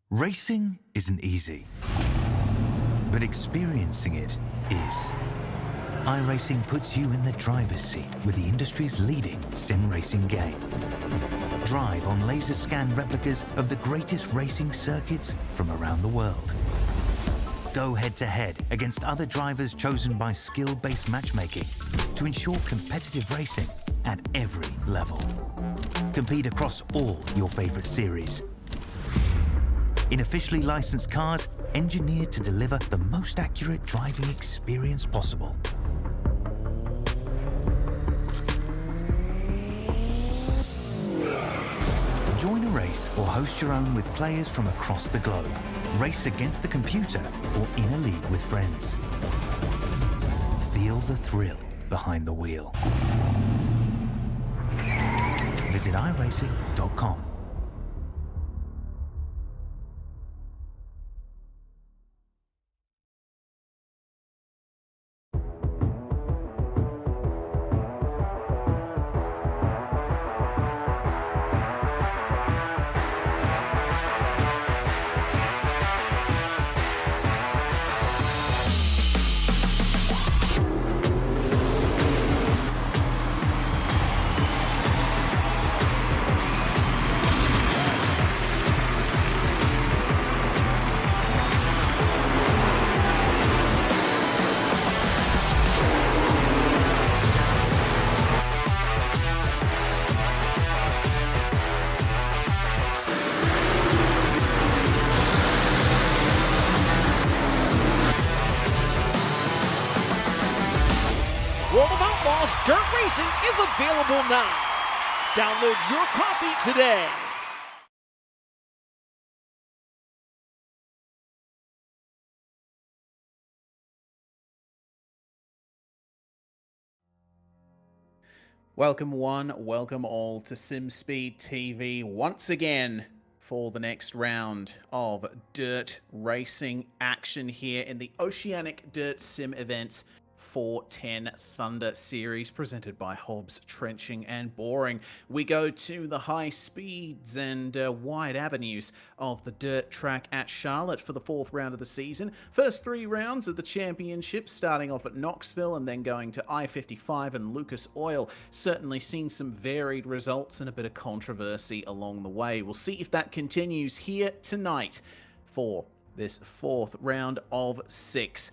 Racing isn't easy, but experiencing it is. iRacing puts you in the driver's seat with the industry's leading sim racing game. Drive on laser scan replicas of the greatest racing circuits from around the world. Go head-to-head against other drivers chosen by skill-based matchmaking to ensure competitive racing at every level. Compete across all your favorite series. In officially licensed cars, engineered to deliver the most accurate driving experience possible. Join a race or host your own with players from across the globe. Race against the computer or in a league with friends. Feel the thrill behind the wheel. Visit iRacing.com. World of Outlaws Dirt Racing is available now. Download your copy today. Welcome one, welcome all to SimSpeed TV once again for the next round of dirt racing action here in the Oceanic Dirt Sim Events 410 Thunder Series presented by Hobbs Trenching and Boring. We go to the high speeds and wide avenues of the dirt track at Charlotte for the fourth round of the season. First three rounds of the championship starting off at Knoxville and then going to I-55 and Lucas Oil. Certainly seen some varied results and a bit of controversy along the way. We'll see if that continues here tonight for this fourth round of 6.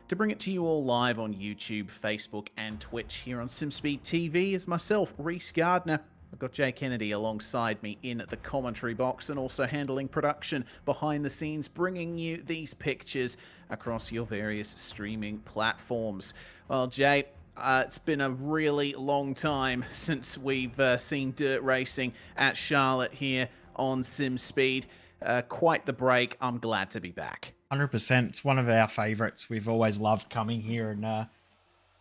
To bring it to you all live on YouTube, Facebook, and Twitch here on SimSpeed TV is myself, Reese Gardner. I've got Jay Kennedy alongside me in the commentary box and also handling production behind the scenes, bringing you these pictures across your various streaming platforms. Well, Jay, it's been a really long time since we've seen dirt racing at Charlotte here on SimSpeed. Quite the break. I'm glad to be back. 100%. It's one of our favourites. We've always loved coming here, and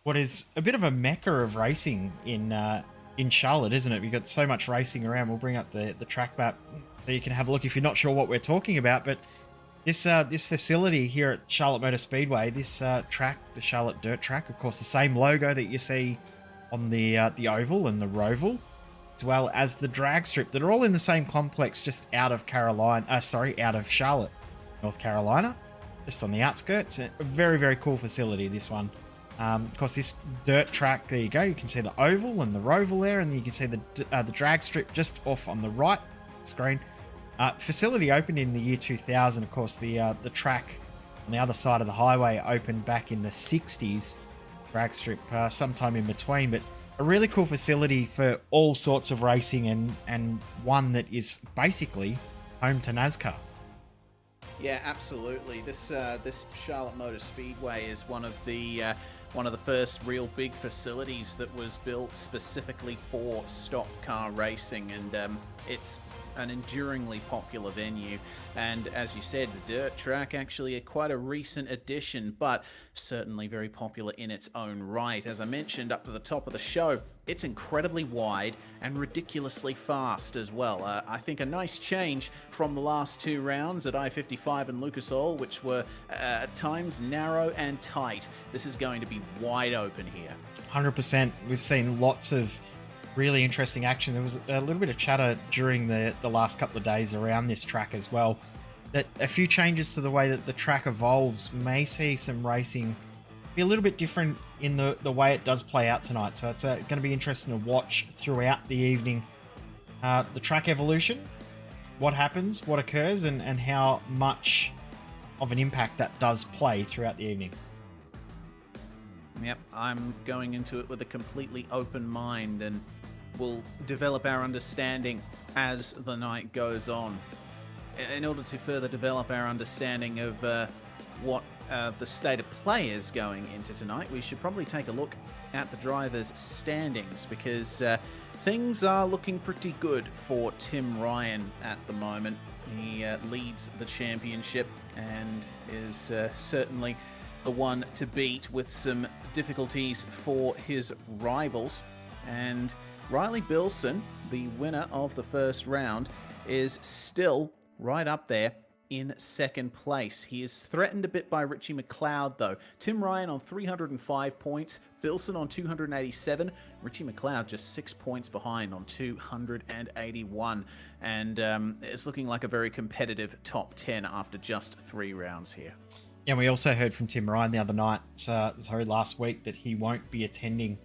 what is a bit of a mecca of racing in Charlotte, isn't it? We've got so much racing around. We'll bring up the track map so you can have a look if you're not sure what we're talking about. But this facility here at Charlotte Motor Speedway, this track, the Charlotte Dirt Track, of course, the same logo that you see on the oval and the roval, as well as the drag strip, that are all in the same complex, just out of Charlotte, North Carolina, just on the outskirts. A very, very cool facility, this one. Of course, this dirt track, there you go. You can see the oval and the roval there, and you can see the drag strip just off on the right screen. Facility opened in the year 2000. Of course, the track on the other side of the highway opened back in the 60s. Drag strip sometime in between, but a really cool facility for all sorts of racing, and one that is basically home to NASCAR. Yeah, absolutely. This Charlotte Motor Speedway is one of the first real big facilities that was built specifically for stock car racing, and it's an enduringly popular venue. And as you said, the dirt track actually quite a recent addition, but certainly very popular in its own right. As I mentioned up to the top of the show, it's incredibly wide and ridiculously fast as well. I think a nice change from the last two rounds at I-55 and Lucas Oil, which were at times narrow and tight. This is going to be wide open here. 100%. We've seen lots of really interesting action. There was a little bit of chatter during the last couple of days around this track as well. that a few changes to the way that the track evolves may see some racing be a little bit different in the way it does play out tonight. So it's going to be interesting to watch throughout the evening the track evolution, what happens, what occurs, and how much of an impact that does play throughout the evening. Yep, I'm going into it with a completely open mind, and we'll develop our understanding as the night goes on. In order to further develop our understanding of what the state of play is going into tonight, we should probably take a look at the drivers' standings, because things are looking pretty good for Tim Ryan at the moment. He leads the championship and is certainly the one to beat, with some difficulties for his rivals. And Riley Bilson, the winner of the first round, is still right up there in second place. He is threatened a bit by Richie McLeod, though. Tim Ryan on 305 points, Bilson on 287, Richie McLeod just 6 points behind on 281, and it's looking like a very competitive top 10 after just 3 rounds here. Yeah, we also heard from Tim Ryan the other night, last week, that he won't be attending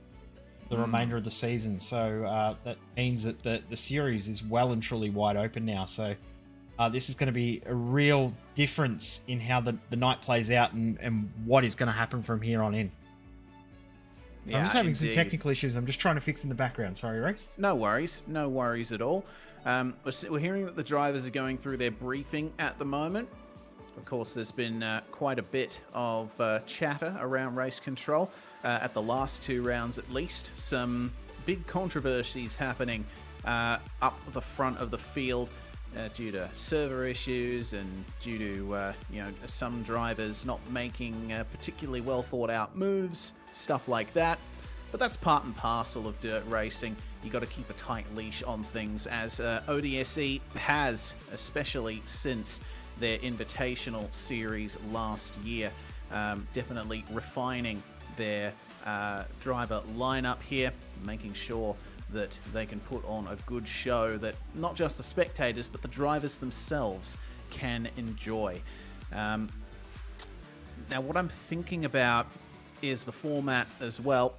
the remainder of the season. So that means that the series is well and truly wide open now. So this is going to be a real difference in how the night plays out and what is going to happen from here on in. Yeah, I'm just having some technical issues. I'm just trying to fix in the background. Sorry, Rex. No worries at all. We're hearing that the drivers are going through their briefing at the moment. Of course, there's been quite a bit of chatter around race control at the last 2 rounds, at least. Some big controversies happening up the front of the field due to server issues and due to some drivers not making particularly well thought out moves, stuff like that. But that's part and parcel of dirt racing. You got to keep a tight leash on things, as ODSE has, especially since their invitational series last year, definitely refining their driver lineup here, making sure that they can put on a good show that not just the spectators but the drivers themselves can enjoy. Now, what I'm thinking about is the format as well.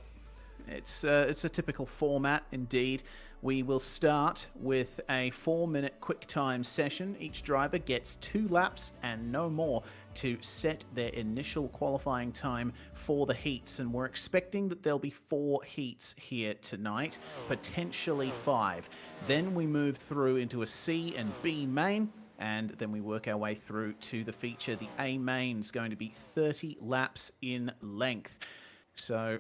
It's a typical format indeed. We will start with a 4-minute quick time session. Each driver gets 2 laps and no more to set their initial qualifying time for the heats. And we're expecting that there'll be 4 heats here tonight, potentially 5. Then we move through into a C and B main, and then we work our way through to the feature. The A main is going to be 30 laps in length. So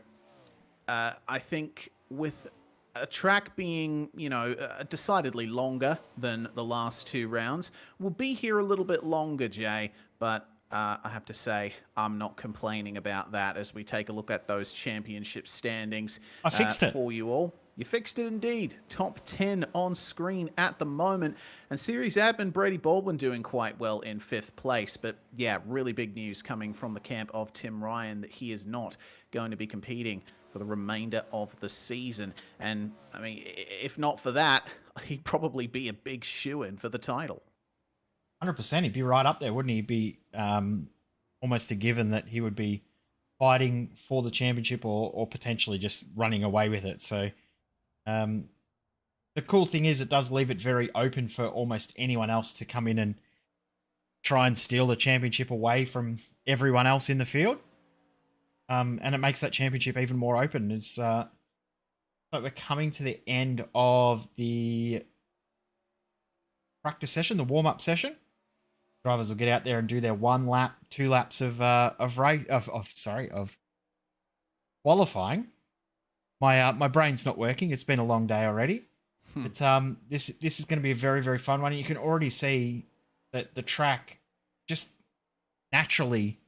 I think with a track being, decidedly longer than the last 2 rounds, we'll be here a little bit longer, Jay, but I have to say I'm not complaining about that as we take a look at those championship standings. I fixed it for you all. You fixed it indeed. Top 10 on screen at the moment. And Series admin Brady Baldwin doing quite well in 5th place. But yeah, really big news coming from the camp of Tim Ryan that he is not going to be competing for the remainder of the season. And I mean, if not for that, he'd probably be a big shoo-in for the title. 100%. He'd be right up there, wouldn't he? He'd be almost a given that he would be fighting for the championship or potentially just running away with it. So the cool thing is it does leave it very open for almost anyone else to come in and try and steal the championship away from everyone else in the field. And it makes that championship even more open. It's so we're coming to the end of the practice session, the warm-up session. Drivers will get out there and do their 1 lap, 2 laps of qualifying. My brain's not working. It's been a long day already. But this is going to be a very, very fun one. You can already see that the track just naturally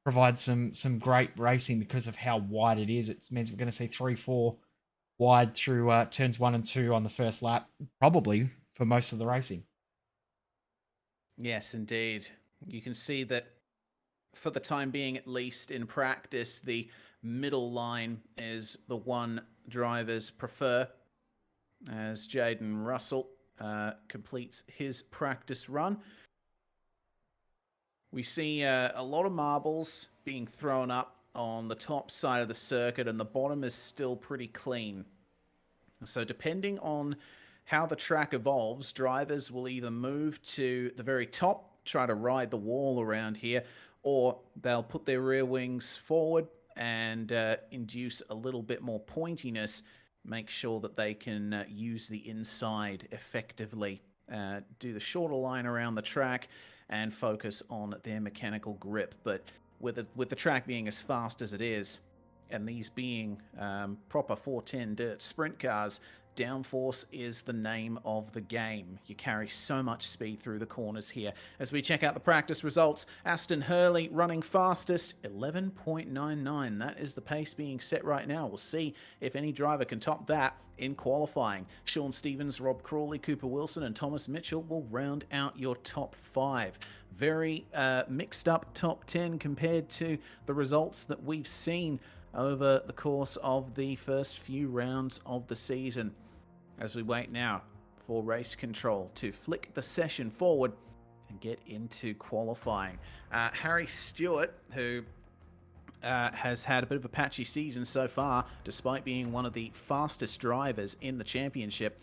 provides some great racing because of how wide it is. It means we're going to see 3-4 wide through turns 1 and 2 on the first lap, probably for most of the racing. Yes, indeed. You can see that for the time being, at least in practice, the middle line is the one drivers prefer, as Jaden Russell completes his practice run. We see a lot of marbles being thrown up on the top side of the circuit, and the bottom is still pretty clean. So depending on how the track evolves, drivers will either move to the very top, try to ride the wall around here, or they'll put their rear wings forward and induce a little bit more pointiness, make sure that they can use the inside effectively, do the shorter line around the track, and focus on their mechanical grip. But with the track being as fast as it is, and these being proper 410 dirt sprint cars, downforce is the name of the game. You carry so much speed through the corners here. As we check out the practice results, Aston Hurley running fastest, 11.99. That is the pace being set right now. We'll see if any driver can top that in qualifying. Sean Stevens, Rob Crawley, Cooper Wilson, and Thomas Mitchell will round out your top 5. Very mixed up top 10 compared to the results that we've seen over the course of the first few rounds of the season. As we wait now for race control to flick the session forward and get into qualifying. Harry Stewart, who has had a bit of a patchy season so far, despite being one of the fastest drivers in the championship,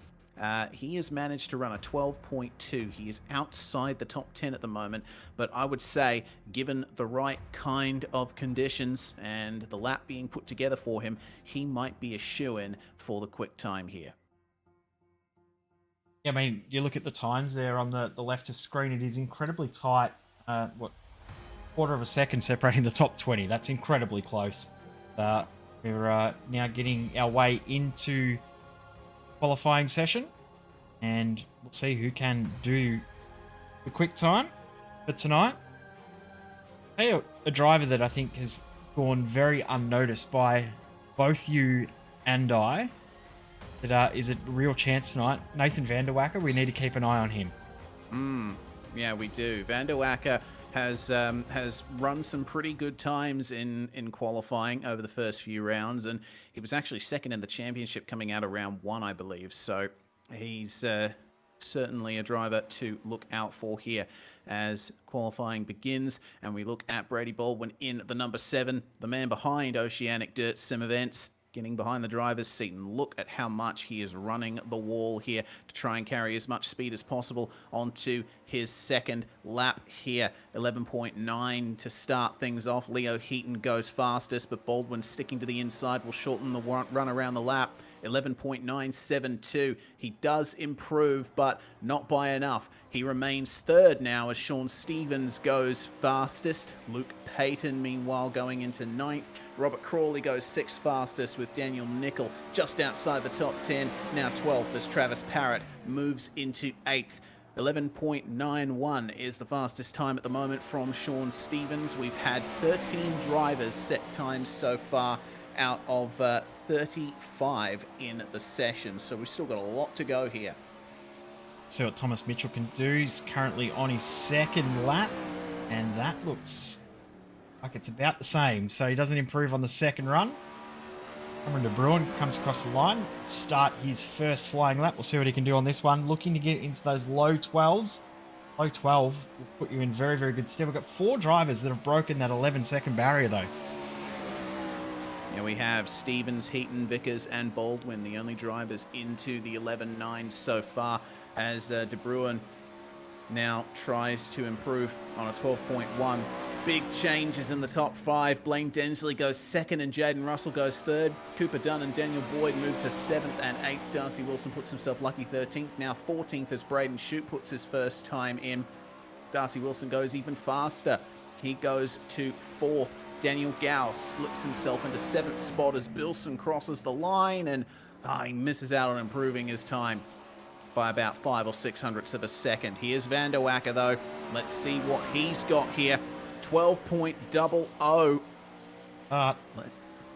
he has managed to run a 12.2. He is outside the top 10 at the moment, but I would say, given the right kind of conditions and the lap being put together for him, he might be a shoo-in for the quick time here. Yeah, I mean, you look at the times there on the left of screen, it is incredibly tight. Quarter of a second separating the top 20. That's incredibly close. We're now getting our way into qualifying session, and we'll see who can do the quick time for tonight. Hey, a driver that I think has gone very unnoticed by both you and I, that is a real chance tonight. Nathan van der Wacker, we need to keep an eye on him. Yeah, we do. Van der Wacker has run some pretty good times in qualifying over the first few rounds, and he was actually second in the championship coming out of round 1, I believe. So he's certainly a driver to look out for here as qualifying begins. And we look at Brady Baldwin in the number 7, the man behind Oceanic Dirt Sim Events, getting behind the driver's seat, and look at how much he is running the wall here to try and carry as much speed as possible onto his second lap here. 11.9 to start things off. Leo Heaton goes fastest, but Baldwin sticking to the inside will shorten the run around the lap. 11.972. He does improve, but not by enough. He remains third now as Sean Stevens goes fastest. Luke Payton, meanwhile, going into 9th. Robert Crawley goes 6th fastest, with Daniel Nickel just outside the top 10. Now 12th as Travis Parrott moves into 8th. 11.91 is the fastest time at the moment from Sean Stevens. We've had 13 drivers set times so far out of 35 in the session, so we've still got a lot to go here. See what Thomas Mitchell can do. He's currently on his second lap, and that looks like it's about the same, so he doesn't improve on the second run. Cameron De Bruin comes across the line, start his first flying lap. We'll see what he can do on this one. Looking to get into those low 12s. Low 12 will put you in very, very good stead. We've got 4 drivers that have broken that 11-second barrier, though. Yeah, we have Stevens, Heaton, Vickers, and Baldwin, the only drivers into the 11.9 so far, as De Bruin now tries to improve on a 12.1. Big changes in the top 5. Blaine Densley goes 2nd and Jaden Russell goes 3rd. Cooper Dunn and Daniel Boyd move to 7th and 8th. Darcy Wilson puts himself lucky 13th. Now 14th as Braden Shute puts his first time in. Darcy Wilson goes even faster. He goes to 4th. Daniel Gauss slips himself into 7th spot as Bilson crosses the line, and he misses out on improving his time by about 5 or 6 hundredths of a second. Here's Van der Wacker, though. Let's see what he's got here. 12.00.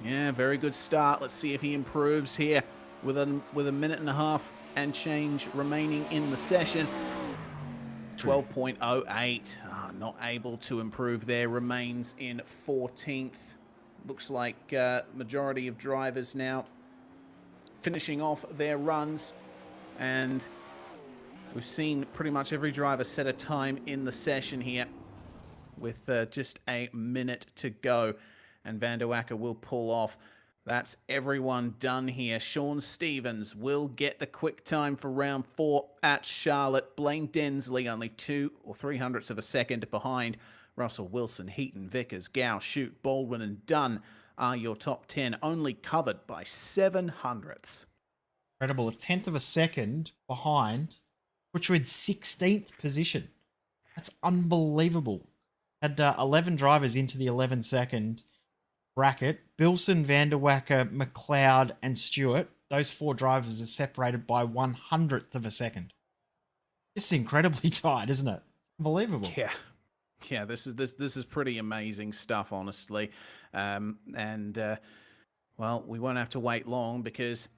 Yeah, very good start. Let's see if he improves here with a minute and a half and change remaining in the session. 12.08. Not able to improve there. Remains in 14th. Looks like majority of drivers now finishing off their runs, and we've seen pretty much every driver set a time in the session here. with just a minute to go. And Van der Wacker will pull off. That's everyone done here. Sean Stevens will get the quick time for round 4 at Charlotte. Blaine Densley only 2 or 300ths of a second behind. Russell Wilson, Heaton, Vickers, Gow, Shute, Baldwin and Dunn are your top 10, only covered by 700ths. Incredible. A tenth of a second behind, which we're in 16th position. That's unbelievable. Had 11 drivers into the 11-second bracket. Bilson, Van der Wacker, McLeod, and Stewart. Those 4 drivers are separated by 100th of a second. This is incredibly tight, isn't it? Unbelievable. Yeah, this is pretty amazing stuff, honestly. Well, we won't have to wait long because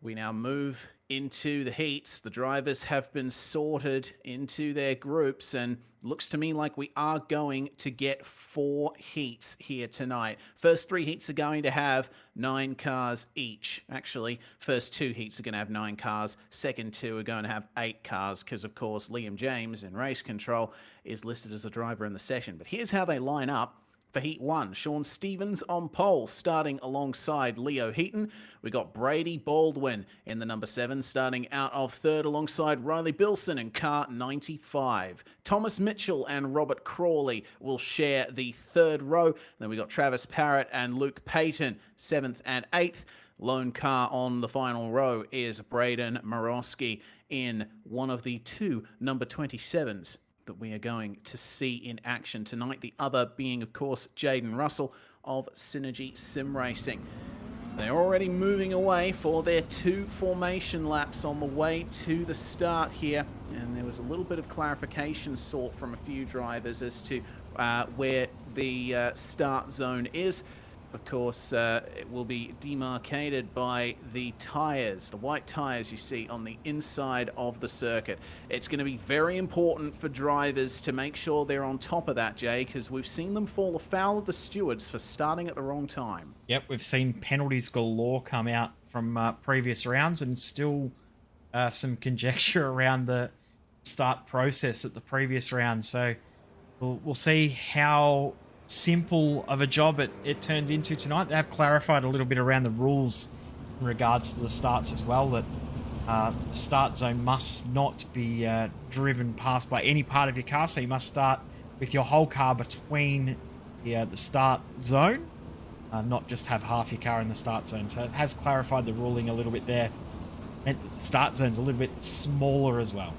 we now move into the heats. The drivers have been sorted into their groups, and looks to me like we are going to get 4 heats here tonight. First 3 heats are going to have 9 cars each. Actually, first 2 heats are going to have 9 cars. Second 2 are going to have 8 cars because, of course, Liam James in race control is listed as a driver in the session. But here's how they line up. For Heat 1, Sean Stevens on pole, starting alongside Leo Heaton. We got Brady Baldwin in the number 7, starting out of 3rd alongside Riley Bilson in car 95. Thomas Mitchell and Robert Crawley will share the 3rd row. Then we got Travis Parrott and Luke Payton, 7th and 8th. Lone car on the final row is Braden Morosky in one of the 2 number 27s. That we are going to see in action tonight. The other being, of course, Jaden Russell of Synergy Sim Racing. They're already moving away for their 2 formation laps on the way to the start here. And there was a little bit of clarification sought from a few drivers as to where the start zone is. Of course, it will be demarcated by the tyres, the white tyres you see on the inside of the circuit. It's going to be very important for drivers to make sure they're on top of that, Jay, because we've seen them fall afoul of the stewards for starting at the wrong time. Yep, we've seen penalties galore come out from previous rounds, and still some conjecture around the start process at the previous round. So we'll see how simple of a job it turns into tonight. They have clarified a little bit around the rules in regards to the starts as well, that the start zone must not be driven past by any part of your car, so you must start with your whole car between the start zone, not just have half your car in the start zone. So it has clarified the ruling a little bit there, and the start zone's a little bit smaller as well.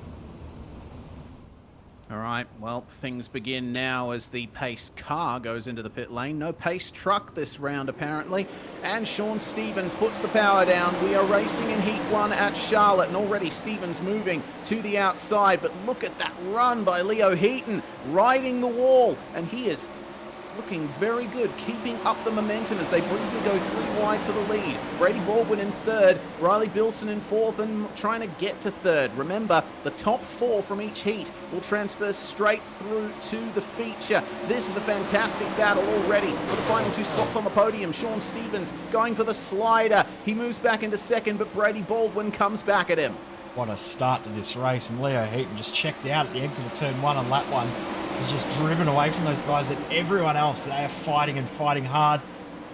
All right, well, things begin now as the pace car goes into the pit lane. No pace truck this round, apparently. And Sean Stevens puts the power down. We are racing in Heat 1 at Charlotte, and already Stevens moving to the outside. But look at that run by Leo Heaton, riding the wall. And he is looking very good, keeping up the momentum as they briefly go 3 wide for the lead. Brady Baldwin in 3rd, Riley Bilson in 4th, and trying to get to 3rd. Remember, the top 4 from each heat will transfer straight through to the feature. This is a fantastic battle already for the final 2 spots on the podium. Sean Stevens going for the slider. He moves back into 2nd, but Brady Baldwin comes back at him. What a start to this race, and Leo Heaton just checked out at the exit of turn 1 on lap 1. He's just driven away from those guys, but everyone else, they are fighting and fighting hard.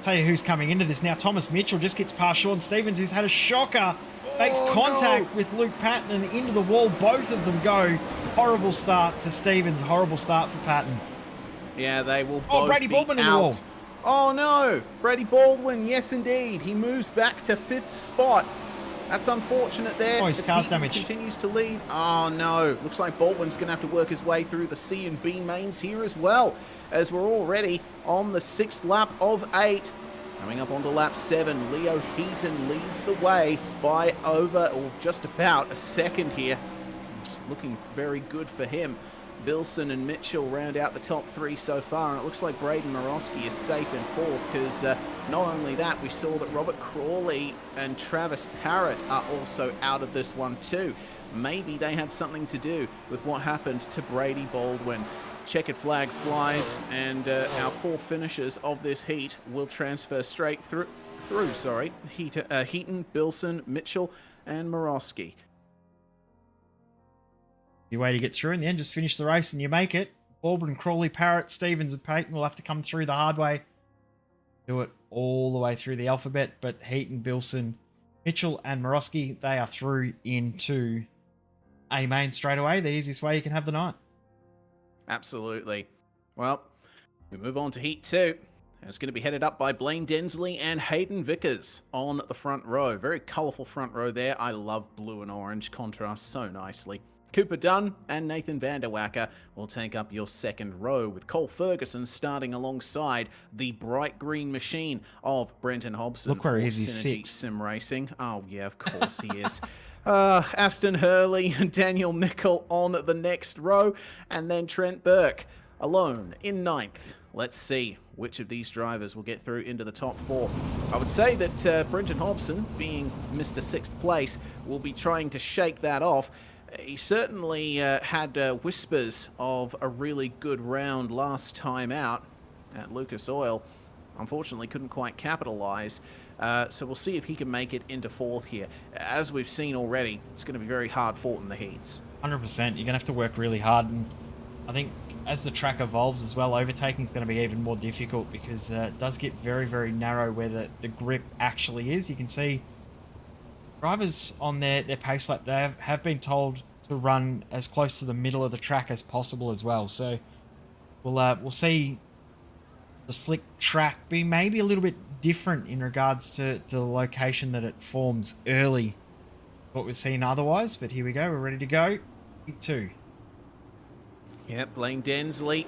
Tell you who's coming into this now. Thomas Mitchell just gets past Sean Stevens, who's had a shocker. Makes contact with Luke Patton and into the wall. Both of them go. Horrible start for Stevens, horrible start for Patton. Yeah, they will both Brady Baldwin be in the wall. out. Oh no, Brady Baldwin, yes indeed. He moves back to 5th spot. That's unfortunate there. Oh, his car's damaged. Continues to lead. Oh no, looks like Baldwin's going to have to work his way through the C and B mains here as well, as we're already on the 6th lap of 8. Coming up onto lap 7, Leo Heaton leads the way by over, or just about, a second here. It's looking very good for him. Bilson and Mitchell round out the top 3 so far, and it looks like Braden Morosky is safe in 4th, because not only that, we saw that Robert Crawley and Travis Parrott are also out of this one too. Maybe they had something to do with what happened to Brady Baldwin. Checkered flag flies, and our 4 finishers of this heat will transfer straight through. Heaton, Bilson, Mitchell, and Morosky. Your way to get through in the end, just finish the race and you make it. Auburn, Crawley, Parrott, Stevens, and Payton will have to come through the hard way. Do it all the way through the alphabet, but Heaton, Bilson, Mitchell, and Morosky, they are through into A main straight away. The easiest way you can have the night. Absolutely. Well, we move on to Heat 2. And it's going to be headed up by Blaine Densley and Hayden Vickers on the front row. Very colourful front row there. I love blue and orange. Contrast so nicely. Cooper Dunn and Nathan Vanderwacker will take up your second row, with Cole Ferguson starting alongside the bright green machine of Brenton Hobson. Look where he is, he's Synergy six. Sim Racing. Oh, yeah, of course he is. Aston Hurley and Daniel Nickel on the next row, and then Trent Burke alone in ninth. Let's see which of these drivers will get through into the top four. I would say that Brenton Hobson, being Mr. 6th place, will be trying to shake that off. He certainly had whispers of a really good round last time out at Lucas Oil. Unfortunately, couldn't quite capitalize. So we'll see if he can make it into 4th here. As we've seen already, it's going to be very hard fought in the heats. 100%. You're going to have to work really hard. And I think as the track evolves as well, overtaking is going to be even more difficult, because it does get very, very narrow where the grip actually is. You can see drivers on their pace lap, they have been told to run as close to the middle of the track as possible as well. So we'll see the slick track be maybe a little bit different in regards to the location that it forms early, what we've seen otherwise. But here we go, we're ready to go. Heat 2. Yep, Blaine Densley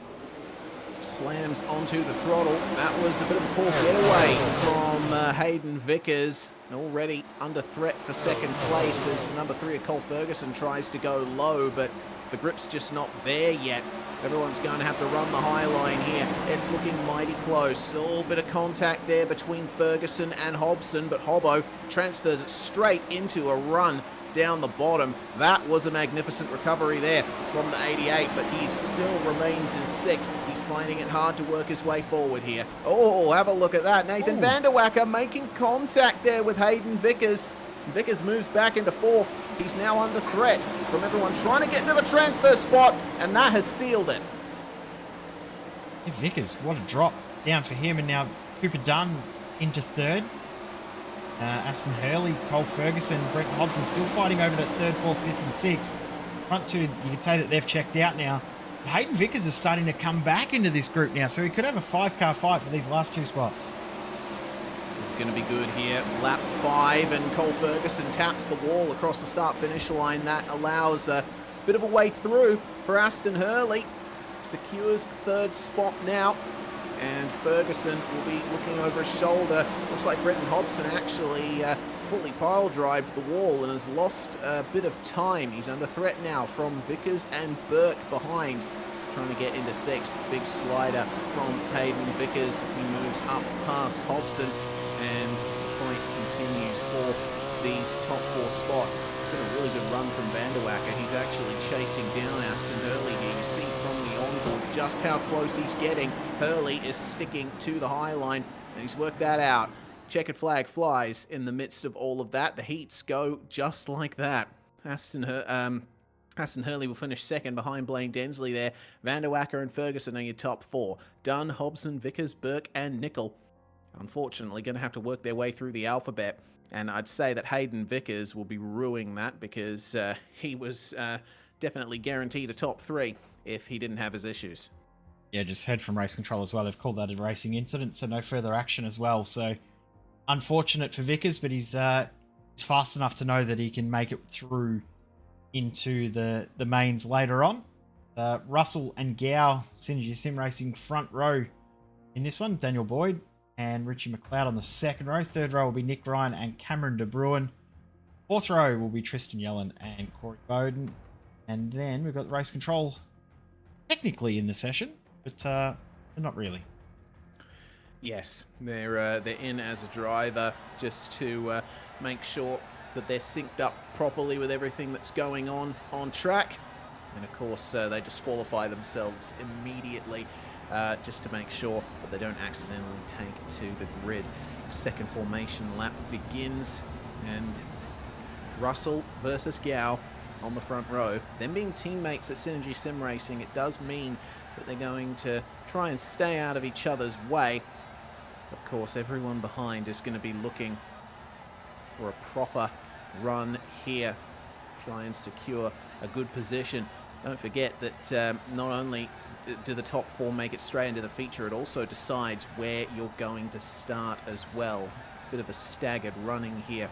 slams onto the throttle. That was a bit of a poor getaway from Hayden Vickers, already under threat for second place as the number 3 of Cole Ferguson tries to go low, but the grip's just not there yet. Everyone's going to have to run the high line here. It's looking mighty close. A little bit of contact there between Ferguson and Hobson, but Hobbo transfers it straight into a run down the bottom. That was a magnificent recovery there from the 88, but he still remains in 6th. He's finding it hard to work his way forward here. Oh, have a look at that. Nathan Vanderwacker making contact there with Hayden Vickers. Vickers moves back into 4th. He's now under threat from everyone trying to get into the transfer spot, and that has sealed it. Hey, Vickers, what a drop down for him. And now Cooper Dunn into 3rd. Aston Hurley, Cole Ferguson, Brett Hobson still fighting over that 3rd, 4th, 5th and 6th. Front 2, you could say that they've checked out now. But Hayden Vickers is starting to come back into this group now, so he could have a 5-car fight for these last 2 spots. This is going to be good here. Lap 5, and Cole Ferguson taps the wall across the start-finish line. That allows a bit of a way through for Aston Hurley. Secures 3rd spot now. And Ferguson will be looking over his shoulder. Looks like Brenton Hobson actually fully pile-drived the wall and has lost a bit of time. He's under threat now from Vickers and Burke behind, trying to get into 6th. Big slider from Hayden Vickers. He moves up past Hobson, and the fight continues for these top 4 spots. It's been a really good run from Vanderwacker. He's actually chasing down Aston Hurley here. You see from the onboard just how close he's getting. Hurley is sticking to the high line, and he's worked that out. Checkered flag flies in the midst of all of that. The heats go just like that. Aston Hurley will finish 2nd behind Blaine Densley there. Vanderwacker and Ferguson are your top 4. Dunn, Hobson, Vickers, Burke, and Nickel, unfortunately, going to have to work their way through the alphabet. And I'd say that Hayden Vickers will be ruining that, because he was definitely guaranteed a top 3 if he didn't have his issues. Yeah, just heard from race control as well. They've called that a racing incident, so no further action as well. So unfortunate for Vickers, but he's fast enough to know that he can make it through into the mains later on. Russell and Gow, Synergy Sim Racing front row in this one. Daniel Boyd and Richie McLeod on the 2nd row. 3rd row will be Nick Ryan and Cameron De Bruin. 4th row will be Tristan Yellen and Corey Bowden. And then we've got the race control technically in the session, but not really. Yes, they're in as a driver just to make sure that they're synced up properly with everything that's going on track. And of course, they disqualify themselves immediately just to make sure that they don't accidentally take to the grid. Second formation lap begins, and Russell versus Gow on the front row. Them being teammates at Synergy Sim Racing, it does mean that they're going to try and stay out of each other's way. Of course, everyone behind is going to be looking for a proper run here. Try and secure a good position. Don't forget that not only do the top 4 make it straight into the feature, it also decides where you're going to start as well. Bit of a staggered running here.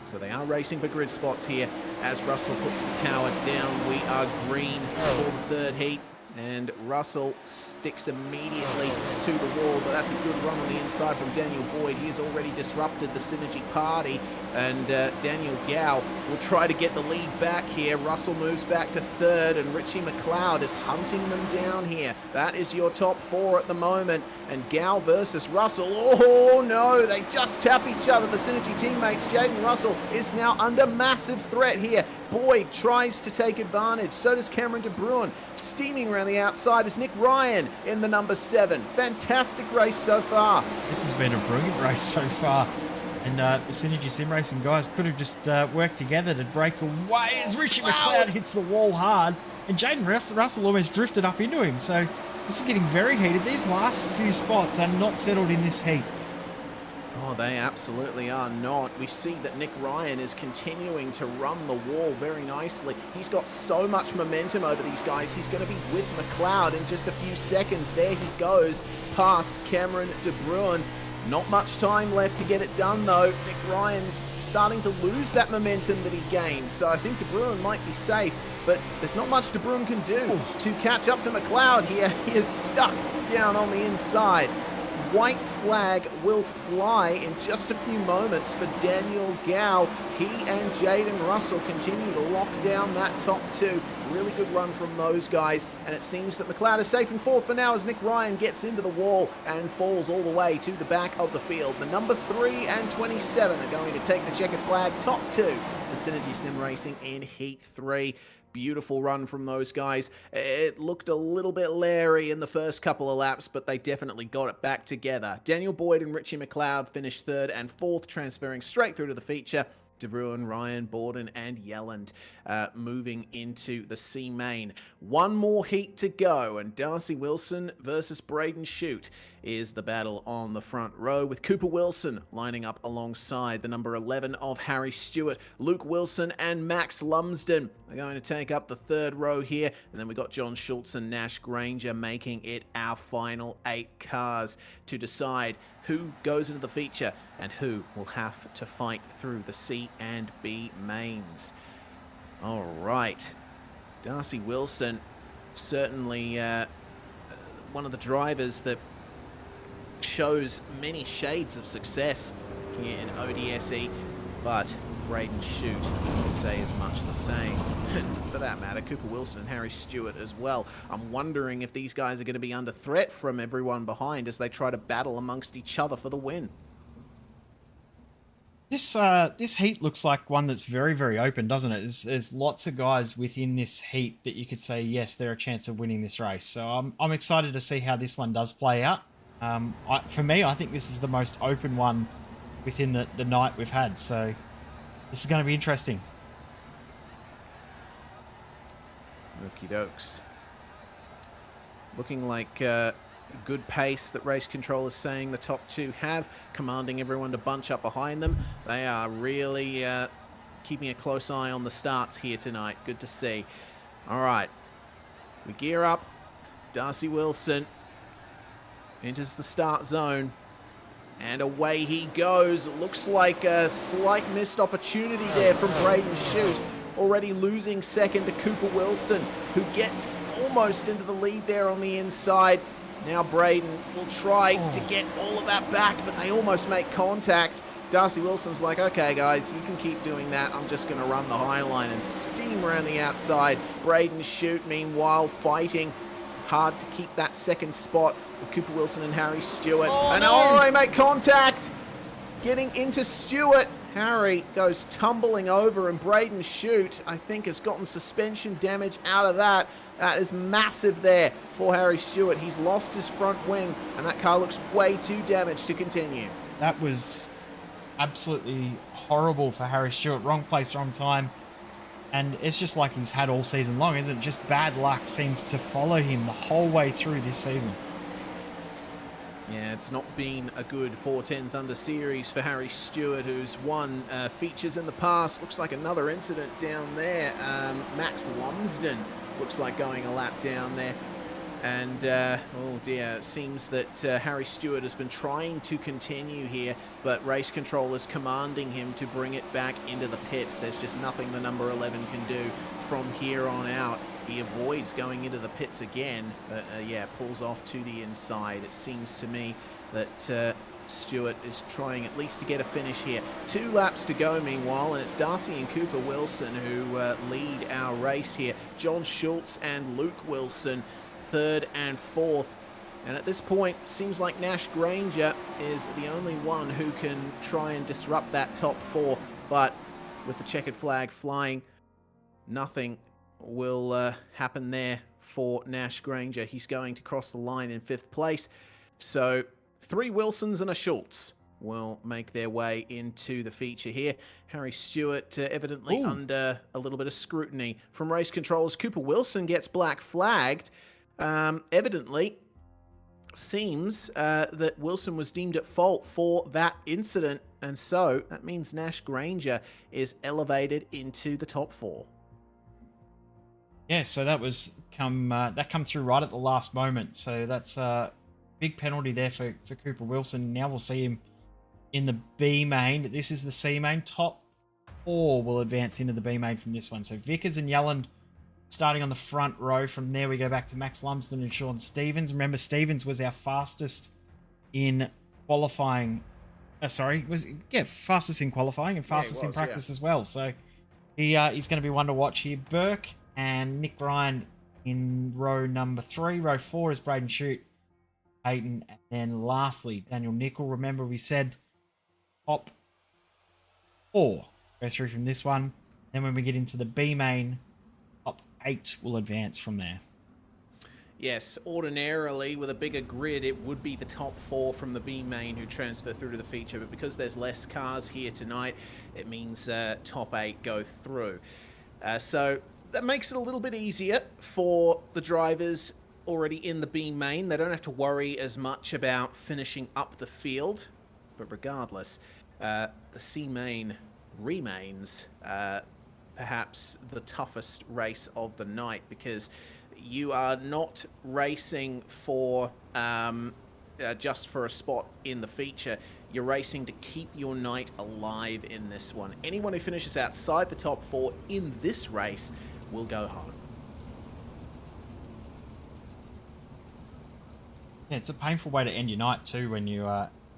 So they are racing for grid spots here as Russell puts the power down. We are green for the 3rd heat. And Russell sticks immediately to the wall, but that's a good run on the inside from Daniel Boyd. He has already disrupted the Synergy party, and Daniel Gow will try to get the lead back here. Russell moves back to 3rd, and Richie McLeod is hunting them down here. That is your top 4 at the moment, and Gow versus Russell. Oh no, they just tap each other. The Synergy teammates, Jaden Russell is now under massive threat here. Boyd tries to take advantage. So does Cameron De Bruin. Steaming around the outside is Nick Ryan in the number 7. Fantastic race so far. This has been a brilliant race so far. And the Synergy Sim Racing guys could have just worked together to break away as Richie McLeod hits the wall hard. And Jaden Russell almost drifted up into him. So this is getting very heated. These last few spots are not settled in this heat. Oh, they absolutely are not. We see that Nick Ryan is continuing to run the wall very nicely. He's got so much momentum over these guys. He's going to be with McLeod in just a few seconds. There he goes past Cameron De Bruin. Not much time left to get it done, though. Nick Ryan's starting to lose that momentum that he gained, so I think De Bruin might be safe, but there's not much De Bruin can do to catch up to McLeod here. He is stuck down on the inside. White flag will fly in just a few moments for Daniel Gow. He and Jaden Russell continue to lock down that top 2. Really good run from those guys, and it seems that McLeod is safe in 4th for now as Nick Ryan gets into the wall and falls all the way to the back of the field. The number 3 and 27 are going to take the checkered flag, top 2 for Synergy Sim Racing in Heat 3. Beautiful run from those guys. It looked a little bit leery in the first couple of laps, but they definitely got it back together. Daniel Boyd and Richie McLeod finished 3rd and 4th, transferring straight through to the feature. De Bruin, Ryan, Borden, and Yelland moving into the C main. One more heat to go, and Darcy Wilson versus Braden Shute is the battle on the front row, with Cooper Wilson lining up alongside the number 11 of Harry Stewart. Luke Wilson and Max Lumsden are going to take up the 3rd row here, and then we got John Schultz and Nash Granger making it our final 8 cars to decide who goes into the feature and who will have to fight through the C and B mains. All right, Darcy Wilson, certainly one of the drivers that shows many shades of success here in ODSE, but Braden Shute will say as much the same. For that matter, Cooper Wilson and Harry Stewart as well. I'm wondering if these guys are going to be under threat from everyone behind as they try to battle amongst each other for the win. This heat looks like one that's very, very open, doesn't it? There's lots of guys within this heat that you could say, yes, they're a chance of winning this race. So I'm excited to see how this one does play out. For me, I think this is the most open one within the night we've had. So this is going to be interesting. Okie dokes. Looking like good pace that Race Control is saying the top 2 have, commanding everyone to bunch up behind them. They are really keeping a close eye on the starts here tonight. Good to see. All right, we gear up. Darcy Wilson enters the start zone, and away he goes. It looks like a slight missed opportunity there from Braden Shute. Already losing 2nd to Cooper Wilson, who gets almost into the lead there on the inside. Now Braden will try to get all of that back, but they almost make contact. Darcy Wilson's like, okay, guys, you can keep doing that. I'm just going to run the high line and steam around the outside. Braden Shute, meanwhile, fighting hard to keep that 2nd spot with Cooper Wilson and Harry Stewart. They make contact! Getting into Stewart. Harry goes tumbling over, and Braden Shute, I think, has gotten suspension damage out of that. That is massive there for Harry Stewart. He's lost his front wing, and that car looks way too damaged to continue. That was absolutely horrible for Harry Stewart. Wrong place, wrong time. And it's just like he's had all season long, isn't it? Just bad luck seems to follow him the whole way through this season. Yeah, it's not been a good 410 Thunder series for Harry Stewart, who's won features in the past. Looks like another incident down there. Max Lumsden looks like going a lap down there. And, oh dear, it seems that Harry Stewart has been trying to continue here, but race control is commanding him to bring it back into the pits. There's just nothing the number 11 can do from here on out. He avoids going into the pits again, but yeah, pulls off to the inside. It seems to me that Stewart is trying at least to get a finish here. 2 laps to go meanwhile, and it's Darcy and Cooper Wilson who lead our race here. John Schultz and Luke Wilson, 3rd and 4th. And at this point, seems like Nash Granger is the only one who can try and disrupt that top 4. But with the checkered flag flying, nothing will happen there for Nash Granger. He's going to cross the line in 5th place. So 3 Wilsons and a Schultz will make their way into the feature here. Harry Stewart evidently under a little bit of scrutiny from race controllers. Cooper Wilson gets black flagged. Evidently seems that Wilson was deemed at fault for that incident, and so that means Nash Granger is elevated into the top 4. Yeah, so that was come through right at the last moment. So that's a big penalty there for Cooper Wilson. Now we'll see him in the B main. This is the C main. Top 4 will advance into the B main from this one. So Vickers and Yelland starting on the front row. From there we go back to Max Lumsden and Sean Stevens. Remember, Stevens was our fastest in qualifying. Fastest in qualifying and fastest in practice as well. So he's going to be one to watch here. Burke and Nick Ryan in row number 3. Row 4 is Braden Shute, Hayden, and then lastly Daniel Nickel. Remember, we said top 4 go through from this one. Then when we get into the B main, top 8 will advance from there. Yes, ordinarily with a bigger grid, it would be the top 4 from the B main who transfer through to the feature, but because there's less cars here tonight, it means top 8 go through. So that makes it a little bit easier for the drivers already in the B main. They don't have to worry as much about finishing up the field, but regardless, the C main remains perhaps the toughest race of the night, because you are not racing for just for a spot in the feature. You're racing to keep your night alive in this one. Anyone who finishes outside the top 4 in this race will go home. Yeah, it's a painful way to end your night too when you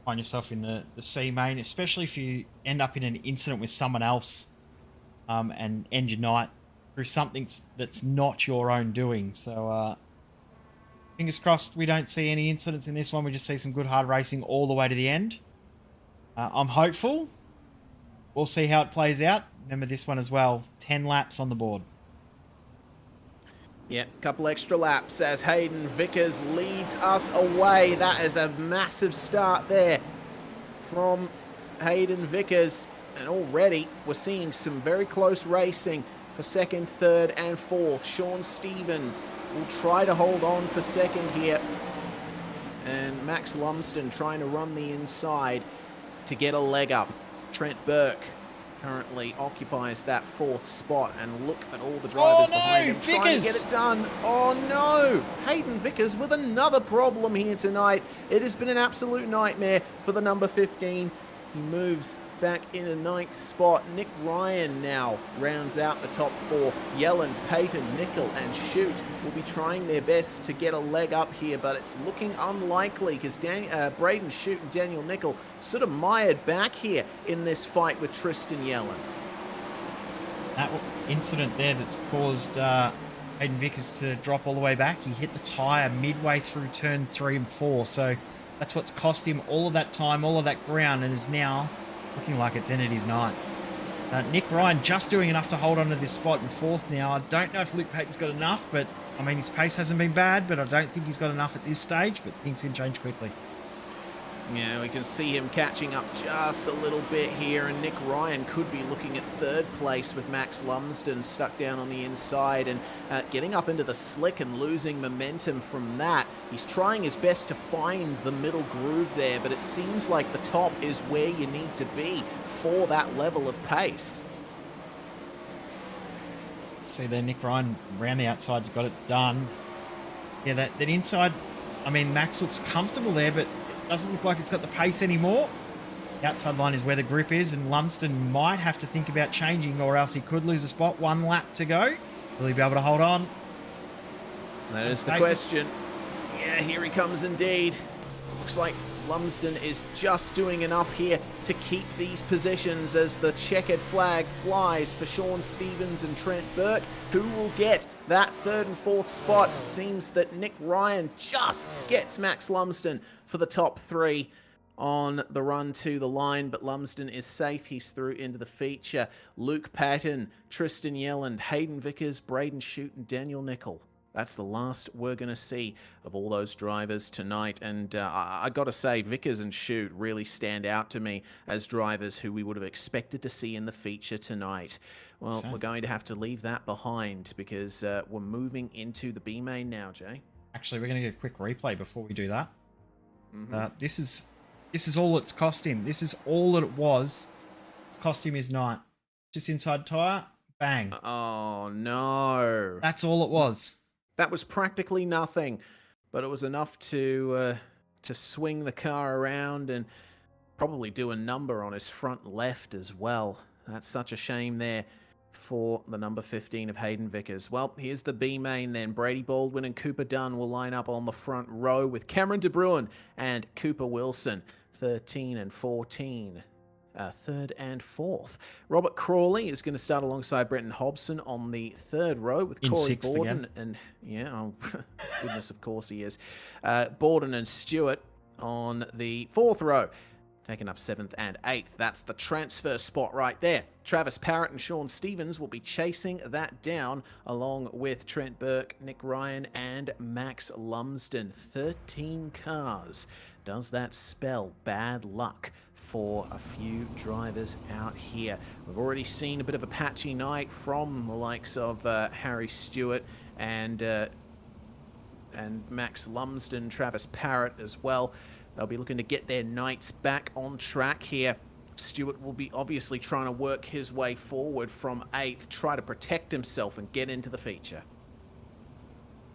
find yourself in the C main, especially if you end up in an incident with someone else and end your night through something that's not your own doing. So fingers crossed we don't see any incidents in this one. We just see some good hard racing all the way to the end. I'm hopeful. We'll see how it plays out. Remember this one as well, 10 laps on the board. Yeah, a couple extra laps as Hayden Vickers leads us away. That is a massive start there from Hayden Vickers. And already we're seeing some very close racing for 2nd, 3rd and 4th. Sean Stevens will try to hold on for 2nd here. And Max Lumsden trying to run the inside to get a leg up. Trent Burke currently occupies that 4th spot, and look at all the drivers behind him trying to get it done. Oh no! Hayden Vickers with another problem here tonight. It has been an absolute nightmare for the number 15. He moves back in a 9th spot. Nick Ryan now rounds out the top 4. Yelland, Payton, Nickel and Shute will be trying their best to get a leg up here, but it's looking unlikely because Braden Shute and Daniel Nickel sort of mired back here in this fight with Tristan Yelland. That incident there that's caused Hayden Vickers to drop all the way back. He hit the tyre midway through turn 3 and 4, so that's what's cost him all of that time, all of that ground, and is now looking like it's ended his night. Nick Ryan just doing enough to hold on to this spot in 4th now. I don't know if Luke Payton's got enough, but I mean, his pace hasn't been bad, but I don't think he's got enough at this stage, but things can change quickly. Yeah, we can see him catching up just a little bit here, and Nick Ryan could be looking at third place with Max Lumsden stuck down on the inside and getting up into the slick and losing momentum from that. He's trying his best to find the middle groove there, but it seems like the top is where you need to be for that level of pace. See there, Nick Ryan around the outside's got it done. Yeah, that inside, I mean, Max looks comfortable there, but doesn't look like it's got the pace anymore. The outside line is where the grip is, and Lumsden might have to think about changing, or else he could lose a spot. 1 lap to go. Will he be able to hold on? That is the question. Yeah, here he comes indeed. Looks like Lumsden is just doing enough here to keep these positions as the checkered flag flies for Sean Stevens and Trent Burke. Who will get that 3rd and 4th spot? Seems that Nick Ryan just gets Max Lumsden for the top 3 on the run to the line, but Lumsden is safe. He's through into the feature. Luke Patton, Tristan Yelland, Hayden Vickers, Braden Shute, and Daniel Nicol. That's the last we're going to see of all those drivers tonight. And I got to say, Vickers and Shute really stand out to me as drivers who we would have expected to see in the feature tonight. Well, we're going to have to leave that behind because we're moving into the B main now, Jay. Actually, we're going to get a quick replay before we do that. This is all it's cost him. This is all that it was. It's cost him his night. Just inside tyre, bang. Oh, no. That's all it was. That was practically nothing, but it was enough to swing the car around and probably do a number on his front left as well. That's such a shame there for the number 15 of Hayden Vickers. Well, here's the B main then. Brady Baldwin and Cooper Dunn will line up on the front row with Cameron De Bruin and Cooper Wilson, 13 and 14. 3rd and 4th. Robert Crawley is going to start alongside Brenton Hobson on the 3rd row with Corey Borden and goodness, of course he is. Borden and Stewart on the 4th row, taking up 7th and 8th. That's the transfer spot right there. Travis Parrott and Sean Stevens will be chasing that down along with Trent Burke, Nick Ryan, and Max Lumsden. 13 cars. Does that spell bad luck for a few drivers out here? We've already seen a bit of a patchy night from the likes of Harry Stewart and Max Lumsden, Travis Parrott as well. They'll be looking to get their nights back on track here. Stewart will be obviously trying to work his way forward from 8th, try to protect himself and get into the feature.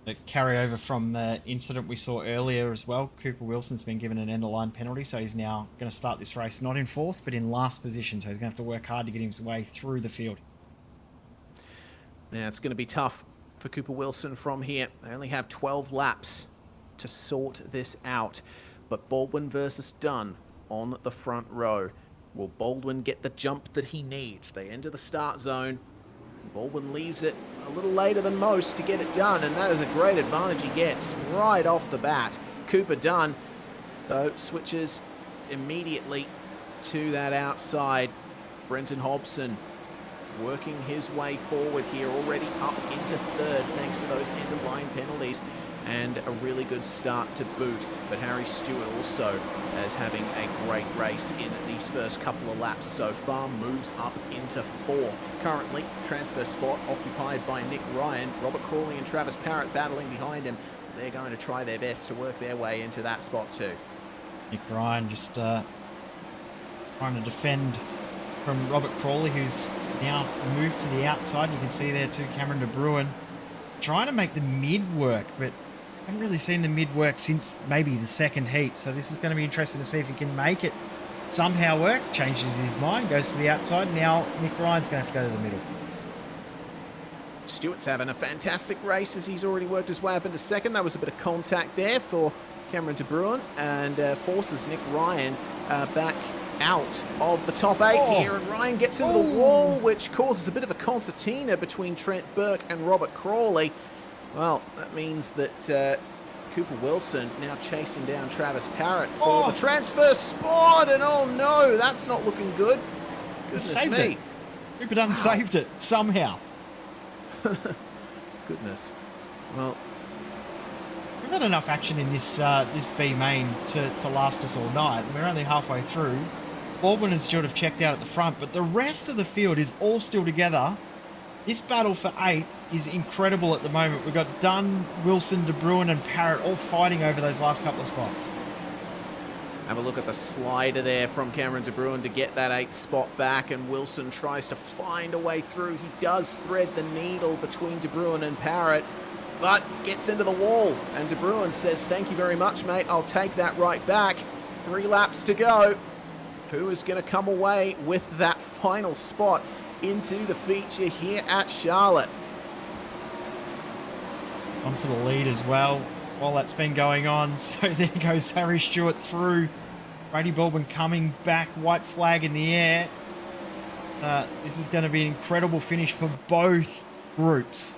The carryover from the incident we saw earlier as well. Cooper Wilson's been given an end-of-line penalty, so he's now going to start this race not in 4th, but in last position, so he's going to have to work hard to get his way through the field. Yeah, it's going to be tough for Cooper Wilson from here. They only have 12 laps to sort this out, but Baldwin versus Dunn on the front row. Will Baldwin get the jump that he needs? They enter the start zone. Baldwin leaves it a little later than most to get it done, and that is a great advantage he gets right off the bat. Cooper Dunn, though, switches immediately to that outside. Brenton Hobson working his way forward here, already up into 3rd thanks to those end-of-line penalties, and a really good start to boot. But Harry Stewart also is having a great race in these first couple of laps so far, moves up into 4th. Currently, transfer spot occupied by Nick Ryan. Robert Crawley and Travis Parrott battling behind him. They're going to try their best to work their way into that spot too. Nick Ryan just trying to defend from Robert Crawley, who's now moved to the outside. You can see there too Cameron De Bruin trying to make the mid work, but I haven't really seen the mid work since maybe the 2nd heat, so this is going to be interesting to see if he can make it somehow work. Changes his mind, goes to the outside. Now Nick Ryan's going to have to go to the middle. Stewart's having a fantastic race as he's already worked his way up into 2nd. There was a bit of contact there for Cameron De Bruin and forces Nick Ryan back out of the top 8 here, and Ryan gets into the wall, which causes a bit of a concertina between Trent Burke and Robert Crawley. Well, that means that Cooper Wilson now chasing down Travis Parrott for the transfer spot, and oh no, that's not looking good. Goodness saved me. it. Cooper Dunn saved it somehow. Goodness. Well, We've had enough action in this B main to last us all night. We're only halfway through. Baldwin and Stewart have checked out at the front, but the rest of the field is all still together. This battle for 8th is incredible at the moment. We've got Dunn, Wilson, De Bruin and Parrott all fighting over those last couple of spots. Have a look at the slider there from Cameron De Bruin to get that 8th spot back, and Wilson tries to find a way through. He does thread the needle between De Bruin and Parrott, but gets into the wall, and De Bruin says, "Thank you very much, mate. I'll take that right back." 3 laps to go. Who is going to come away with that final spot into the feature here at Charlotte? On for the lead as well while that's been going on. So there goes Harry Stewart through. Brady Baldwin coming back, white flag in the air. This is going to be an incredible finish for both groups.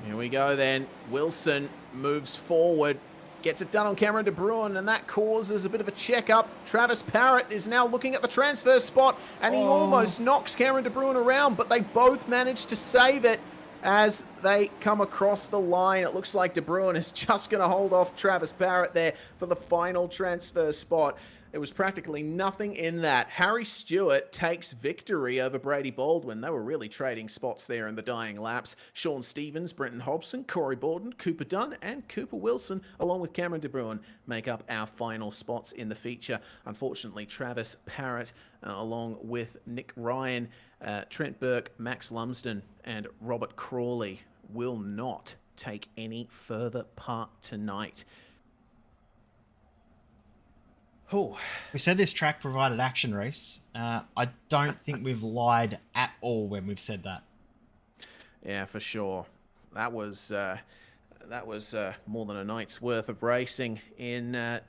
Here we go then. Wilson moves forward, gets it done on Cameron De Bruin, and that causes a bit of a checkup. Travis Parrott is now looking at the transfer spot, and he almost knocks Cameron De Bruin around, but they both manage to save it as they come across the line. It looks like De Bruin is just going to hold off Travis Parrott there for the final transfer spot. There was practically nothing in that. Harry Stewart takes victory over Brady Baldwin. They were really trading spots there in the dying laps. Sean Stevens, Brenton Hobson, Corey Borden, Cooper Dunn, and Cooper Wilson, along with Cameron De Bruin, make up our final spots in the feature. Unfortunately, Travis Parrott, along with Nick Ryan, Trent Burke, Max Lumsden, and Robert Crawley, will not take any further part tonight. Oh. We said this track provided action, Reese. I don't think we've lied at all when we've said that. Yeah, for sure. That was more than a night's worth of racing in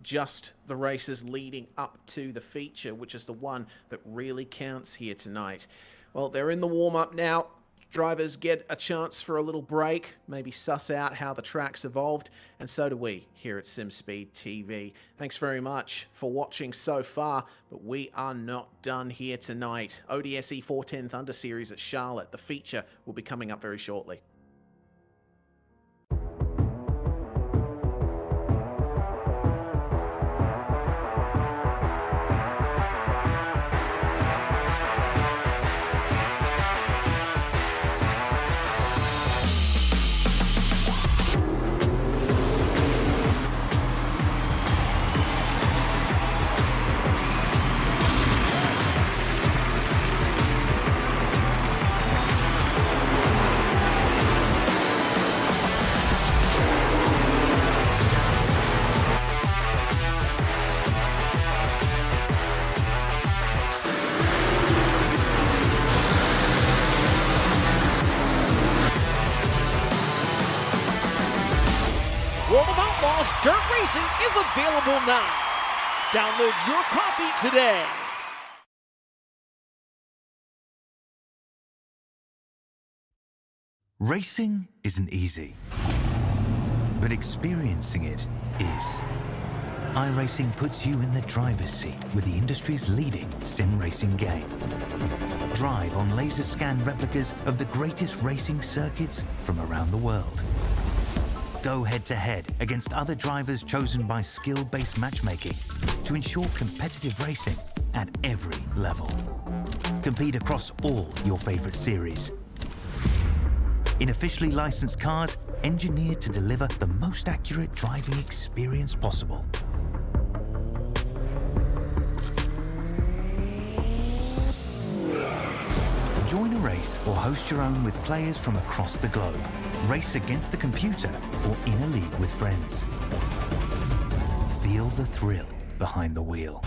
just the races leading up to the feature, which is the one that really counts here tonight. Well, they're in the warm-up now. Drivers get a chance for a little break, maybe suss out how the track's evolved, and so do we here at SimSpeed TV. Thanks very much for watching so far, but we are not done here tonight. ODSE 410 Thunder Series at Charlotte. The feature will be coming up very shortly. Dirt Racing is available now. Download your copy today. Racing isn't easy, but experiencing it is. iRacing puts you in the driver's seat with the industry's leading sim racing game. Drive on laser scan replicas of the greatest racing circuits from around the world. Go head-to-head against other drivers chosen by skill-based matchmaking to ensure competitive racing at every level. Compete across all your favorite series. In officially licensed cars, engineered to deliver the most accurate driving experience possible. Join a race or host your own with players from across the globe. Race against the computer or in a league with friends. Feel the thrill behind the wheel.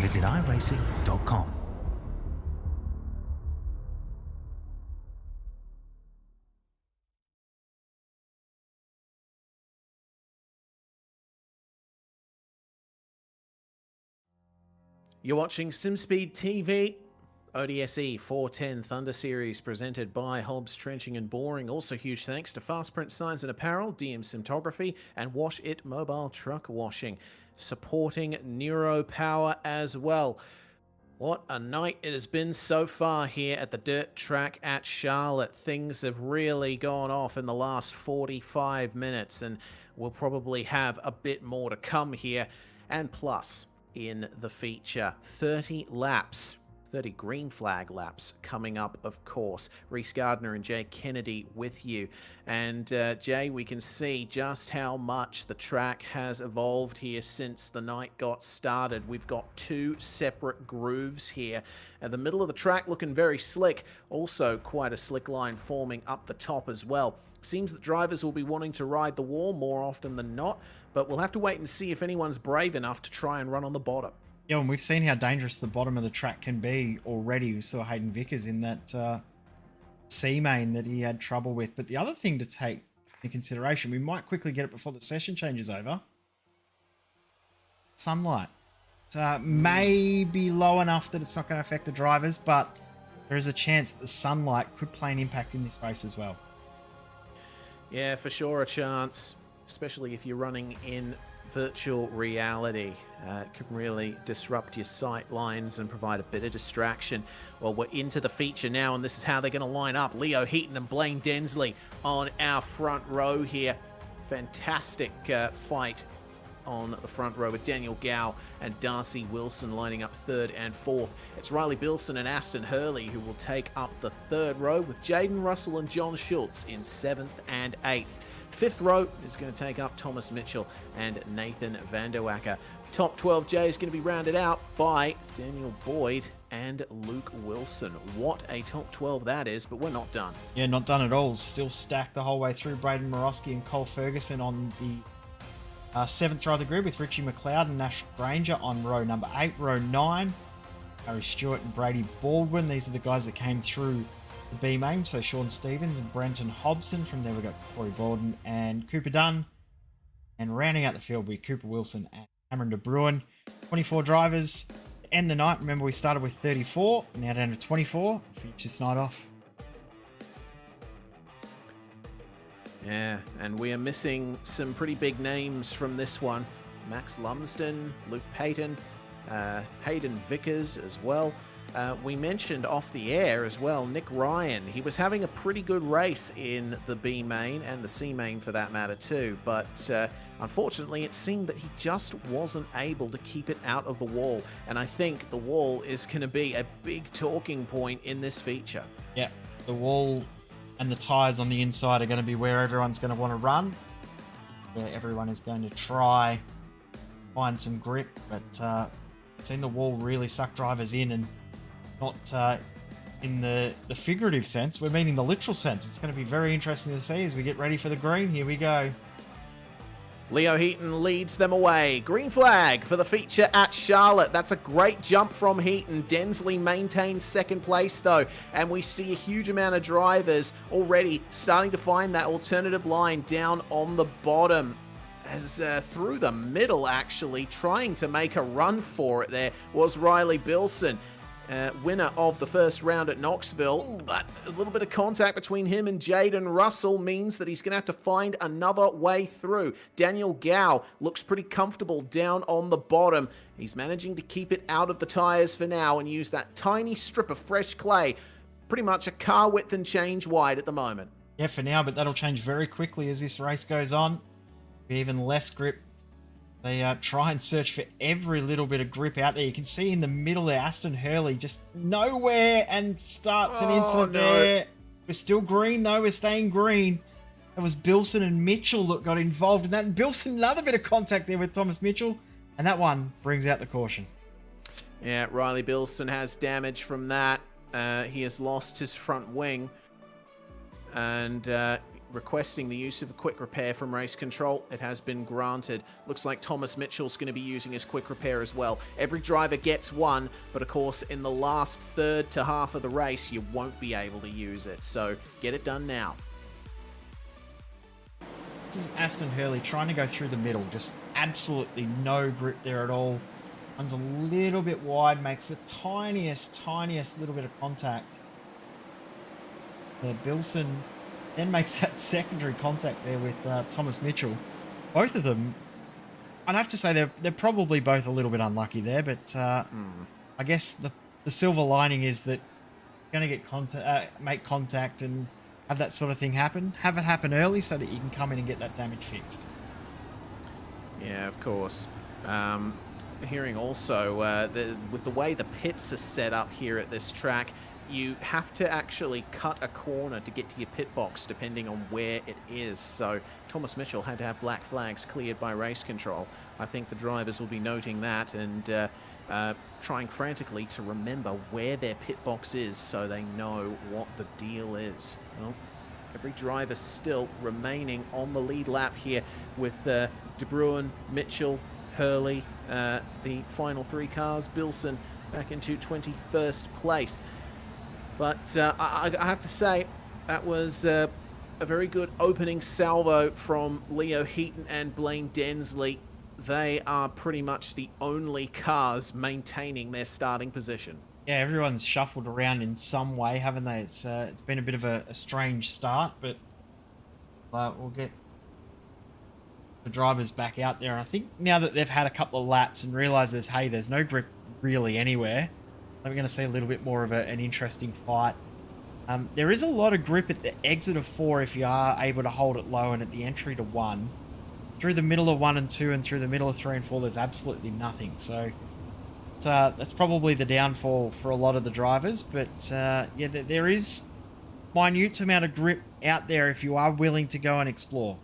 Visit iRacing.com. You're watching SimSpeed TV, ODSE 410 Thunder Series presented by Hobbs Trenching and Boring. Also huge thanks to FastPrint Signs and Apparel, DM Simtography, and Wash It Mobile Truck Washing, supporting Neuro Power as well. What a night it has been so far here at the dirt track at Charlotte. Things have really gone off in the last 45 minutes, and we'll probably have a bit more to come here. And plus, in the feature, 30 laps. 30 green flag laps coming up, of course. Reese Gardner and Jay Kennedy with you. And Jay, we can see just how much the track has evolved here since the night got started. We've got two separate grooves here. At the middle of the track looking very slick. Also quite a slick line forming up the top as well. Seems that drivers will be wanting to ride the wall more often than not, but we'll have to wait and see if anyone's brave enough to try and run on the bottom. Yeah, and we've seen how dangerous the bottom of the track can be already. We saw Hayden Vickers in that C main that he had trouble with. But the other thing to take into consideration, we might quickly get it before the session changes over. Sunlight. It may be low enough that it's not going to affect the drivers, but there is a chance that the sunlight could play an impact in this race as well. Yeah, for sure a chance, especially if you're running in virtual reality. It can really disrupt your sight lines and provide a bit of distraction. Well, we're into the feature now, and this is how they're going to line up. Leo Heaton and Blaine Densley on our front row here. Fantastic fight on the front row with Daniel Gow and Darcy Wilson lining up third and fourth. It's Riley Bilson and Aston Hurley who will take up the third row, with Jaden Russell and John Schultz in seventh and eighth. Fifth row is going to take up Thomas Mitchell and Nathan Vanderwacker. Top 12J is going to be rounded out by Daniel Boyd and Luke Wilson. What a top 12 that is, but we're not done. Yeah, not done at all. Still stacked the whole way through. Braden Morosky and Cole Ferguson on the seventh row of the grid, with Richie McLeod and Nash Granger on row number 8. Row 9, Harry Stewart and Brady Baldwin. These are the guys that came through the B main. So Sean Stevens and Brenton Hobson. From there we got Corey Borden and Cooper Dunn. And rounding out the field with Cooper Wilson and Cameron De Bruin. 24 drivers to end the night. Remember, we started with 34, now down to 24. Finish this night off. Yeah, and we are missing some pretty big names from this one. Max Lumsden, Luke Payton, Hayden Vickers as well. We mentioned off the air as well, Nick Ryan. He was having a pretty good race in the B main and the C main for that matter too, but unfortunately it seemed that he just wasn't able to keep it out of the wall, and I think the wall is going to be a big talking point in this feature. Yeah, the wall and the tyres on the inside are going to be where everyone's going to want to run, where everyone is going to try find some grip, but seen the wall really suck drivers in, and not in the figurative sense, we're meaning the literal sense. It's going to be very interesting to see as we get ready for the green. Here we go. Leo Heaton leads them away. Green flag for the feature at Charlotte. That's a great jump from Heaton. Densley maintains second place though, and we see a huge amount of drivers already starting to find that alternative line down on the bottom. As through the middle, actually, trying to make a run for it there was Riley Bilson. Winner of the first round at Knoxville, but a little bit of contact between him and Jaden Russell means that he's going to have to find another way through. Daniel Gow looks pretty comfortable down on the bottom. He's managing to keep it out of the tyres for now and use that tiny strip of fresh clay, pretty much a car width and change wide at the moment. Yeah, for now, but that'll change very quickly as this race goes on. Be even less grip. They try and search for every little bit of grip out there. You can see in the middle there, Aston Hurley just nowhere and starts an incident there. We're still green though. We're staying green. It was Bilson and Mitchell that got involved in that. And Bilson, another bit of contact there with Thomas Mitchell. And that one brings out the caution. Yeah, Riley Bilson has damage from that. He has lost his front wing. And requesting the use of a quick repair from race control. It has been granted. Looks like Thomas Mitchell's going to be using his quick repair as well. Every driver gets one, but of course in the last third to half of the race you won't be able to use it, so get it done now. This is Aston Hurley trying to go through the middle, just absolutely no grip there at all. Runs a little bit wide, makes the tiniest little bit of contact. Bilson then makes that secondary contact there with Thomas Mitchell. Both of them, I'd have to say they're probably both a little bit unlucky there, but I guess the the silver lining is that you're going to get make contact and have that sort of thing happen. Have it happen early so that you can come in and get that damage fixed. Yeah, of course. Hearing also with the way the pits are set up here at this track, you have to actually cut a corner to get to your pit box depending on where it is. So Thomas Mitchell had to have black flags cleared by race control. I think the drivers will be noting that and trying frantically to remember where their pit box is so they know what the deal is. Well, every driver still remaining on the lead lap here with De Bruin, Mitchell, Hurley, the final three cars, Bilson back into 21st place. But I have to say, that was a very good opening salvo from Leo Heaton and Blaine Densley. They are pretty much the only cars maintaining their starting position. Yeah, everyone's shuffled around in some way, haven't they? It's been a bit of a strange start, but we'll get the drivers back out there. And I think now that they've had a couple of laps and realise there's no grip really anywhere, we're going to see a little bit more of an interesting fight. There is a lot of grip at the exit of 4 if you are able to hold it low, and at the entry to 1. Through the middle of 1 and 2 and through the middle of 3 and 4, there's absolutely nothing. So that's probably the downfall for a lot of the drivers. But yeah, there is minute amount of grip out there if you are willing to go and explore.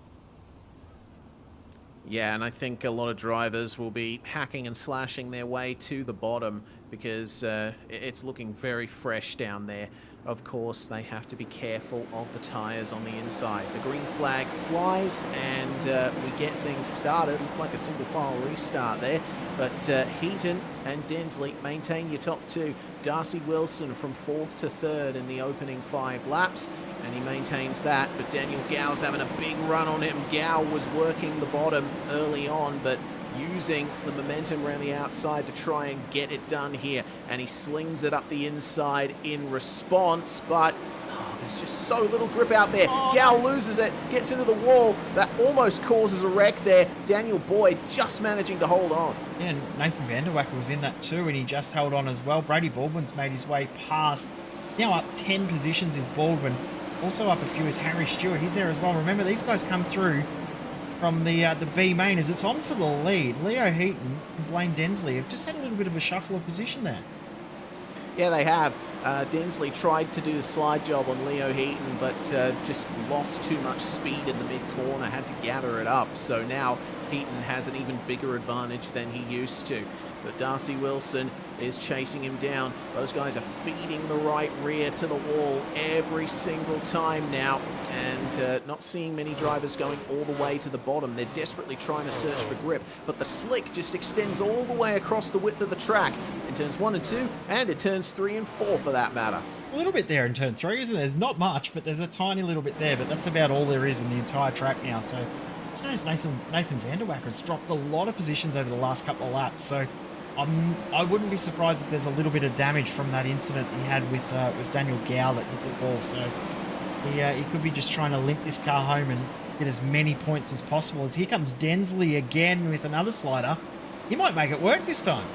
Yeah, and I think a lot of drivers will be hacking and slashing their way to the bottom because it's looking very fresh down there. Of course, they have to be careful of the tyres on the inside. The green flag flies and we get things started. Looked like a single file restart there, but Heaton and Densley maintain your top 2. Darcy Wilson from 4th to 3rd in the opening 5 laps, and he maintains that, but Daniel Gow's having a big run on him. Gow was working the bottom early on, but using the momentum around the outside to try and get it done here, and he slings it up the inside in response, but there's just so little grip out there. Gow loses it, gets into the wall. That almost causes a wreck there. Daniel Boyd just managing to hold on. Yeah, and Nathan Vanderwacker was in that too, and he just held on as well. Brady Baldwin's made his way past. Now up 10 positions is Baldwin. Also up a few is Harry Stewart. He's there as well. Remember, these guys come through from the B main as it's on for the lead. Leo Heaton and Blaine Densley have just had a little bit of a shuffle of position there. Yeah, they have. Densley tried to do the slide job on Leo Heaton, but just lost too much speed in the mid-corner, had to gather it up. So now Heaton has an even bigger advantage than he used to. But Darcy Wilson is chasing him down. Those guys are feeding the right rear to the wall every single time now, and not seeing many drivers going all the way to the bottom. They're desperately trying to search for grip, but the slick just extends all the way across the width of the track in turns 1 and 2, and it turns 3 and 4 for that matter. A little bit there in turn 3, isn't there? There's not much, but there's a tiny little bit there, but that's about all there is in the entire track now. So it's noticed Nathan Vanderwacker has dropped a lot of positions over the last couple of laps, so I wouldn't be surprised if there's a little bit of damage from that incident he had with it was Daniel Gow that hit the ball. So he could be just trying to limp this car home and get as many points as possible. As here comes Densley again with another slider. He might make it work this time.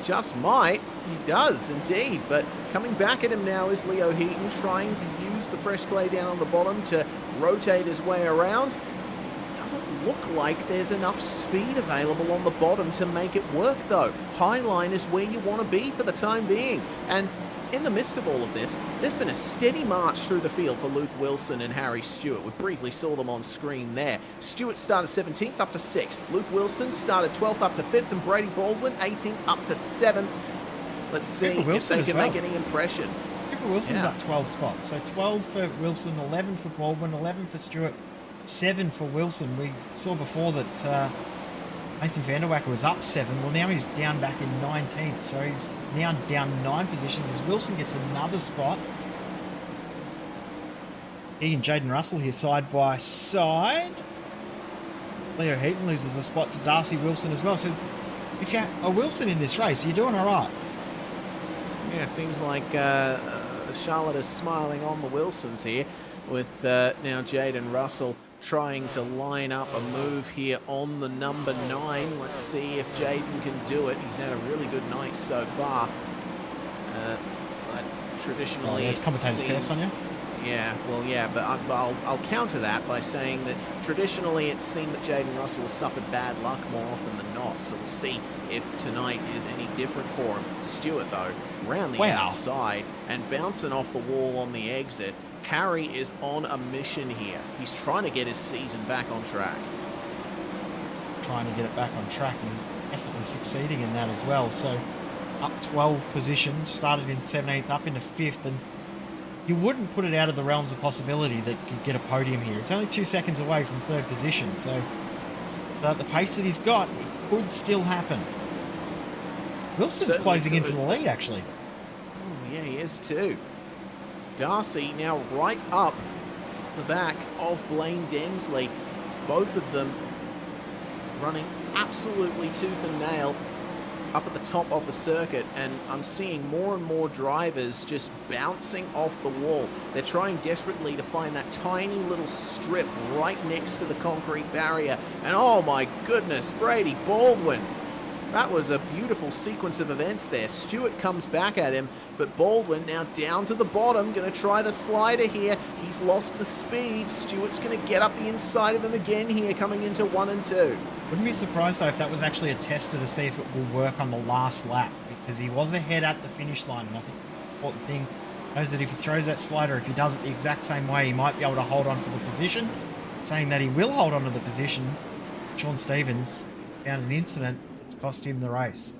Just might. He does indeed. But coming back at him now is Leo Heaton, trying to use the fresh clay down on the bottom to rotate his way around. Doesn't look like there's enough speed available on the bottom to make it work though. Highline is where you want to be for the time being. And in the midst of all of this, there's been a steady march through the field for Luke Wilson and Harry Stewart. We briefly saw them on screen there. Stewart started 17th up to 6th. Luke Wilson started 12th up to 5th, and Brady Baldwin 18th up to 7th. Let's see if they can make any impression. Cooper Wilson's up 12 spots. So 12 for Wilson, 11 for Baldwin, 11 for Stewart, 7 for Wilson. We saw before that Nathan Vanderwacker was up 7. Well, now he's down back in 19th, so he's now down 9 positions as Wilson gets another spot. He and Jaden Russell here side by side. Leo Heaton loses a spot to Darcy Wilson as well. So if you're a Wilson in this race, you're doing all right. Yeah, seems like Charlotte is smiling on the Wilsons here with now Jaden Russell trying to line up a move here on the number 9. Let's see if Jaden can do it. He's had a really good night so far. Traditionally, there's commentator's curse on you. Yeah, well, yeah, but I'll counter that by saying that traditionally it's seemed that Jaden Russell has suffered bad luck more often than not, so we'll see if tonight is any different for him. Stewart, though, round the outside and bouncing off the wall on the exit. Harry is on a mission here. He's trying to get his season back on track. Trying to get it back on track, and he's definitely succeeding in that as well. So up 12 positions, started in 17th, up into 5th, and you wouldn't put it out of the realms of possibility that he could get a podium here. It's only 2 seconds away from 3rd position, so the pace that he's got, it could still happen. Wilson's Certainly closing in could. for the lead, actually. Oh, yeah, he is too. Darcy now right up the back of Blaine Densley. Both of them running absolutely tooth and nail up at the top of the circuit, and I'm seeing more and more drivers just bouncing off the wall. They're trying desperately to find that tiny little strip right next to the concrete barrier, and oh my goodness, Brady Baldwin. That was a beautiful sequence of events there. Stewart comes back at him, but Baldwin now down to the bottom, going to try the slider here. He's lost the speed. Stewart's going to get up the inside of him again here, coming into 1 and 2. Wouldn't be surprised, though, if that was actually a tester to see if it will work on the last lap, because he was ahead at the finish line, and I think the important thing is that if he throws that slider, if he does it the exact same way, he might be able to hold on for the position. Saying that he will hold on to the position, Sean Stevens found an incident that's cost him the race.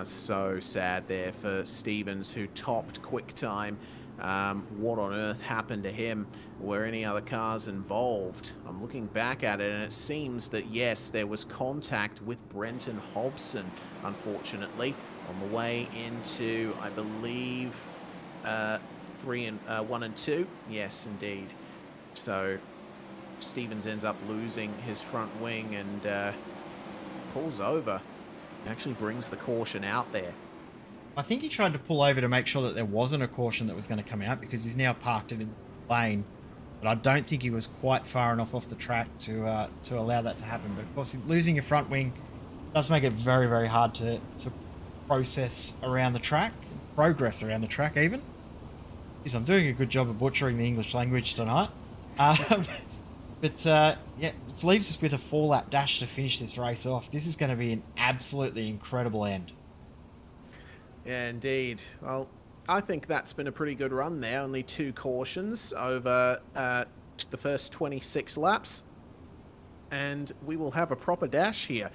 So sad there for Stevens, who topped quick time. What on earth happened to him? Were any other cars involved? I'm looking back at it, and it seems that yes, there was contact with Brenton Hobson, unfortunately, on the way into, I believe, 1 and 2. Yes, indeed. So Stevens ends up losing his front wing and pulls over. Actually brings the caution out there. I think he tried to pull over to make sure that there wasn't a caution that was going to come out, because he's now parked it in the lane. But I don't think he was quite far enough off the track to allow that to happen. But of course, losing your front wing does make it very, very hard to process around the track, progress around the track even. Jeez, I'm doing a good job of butchering the English language tonight. But yeah, it leaves us with a 4-lap dash to finish this race off. This is going to be an absolutely incredible end. Yeah, indeed. Well, I think that's been a pretty good run there. Only 2 cautions over the first 26 laps. And we will have a proper dash here.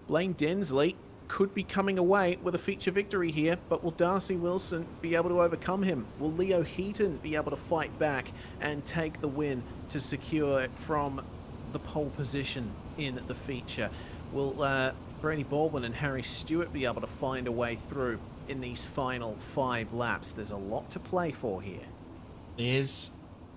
Blaine Densley could be coming away with a feature victory here, but will Darcy Wilson be able to overcome him? Will Leo Heaton be able to fight back and take the win to secure it from the pole position in the feature? Will Brady Baldwin and Harry Stewart be able to find a way through in these final 5 laps? There's a lot to play for here. There's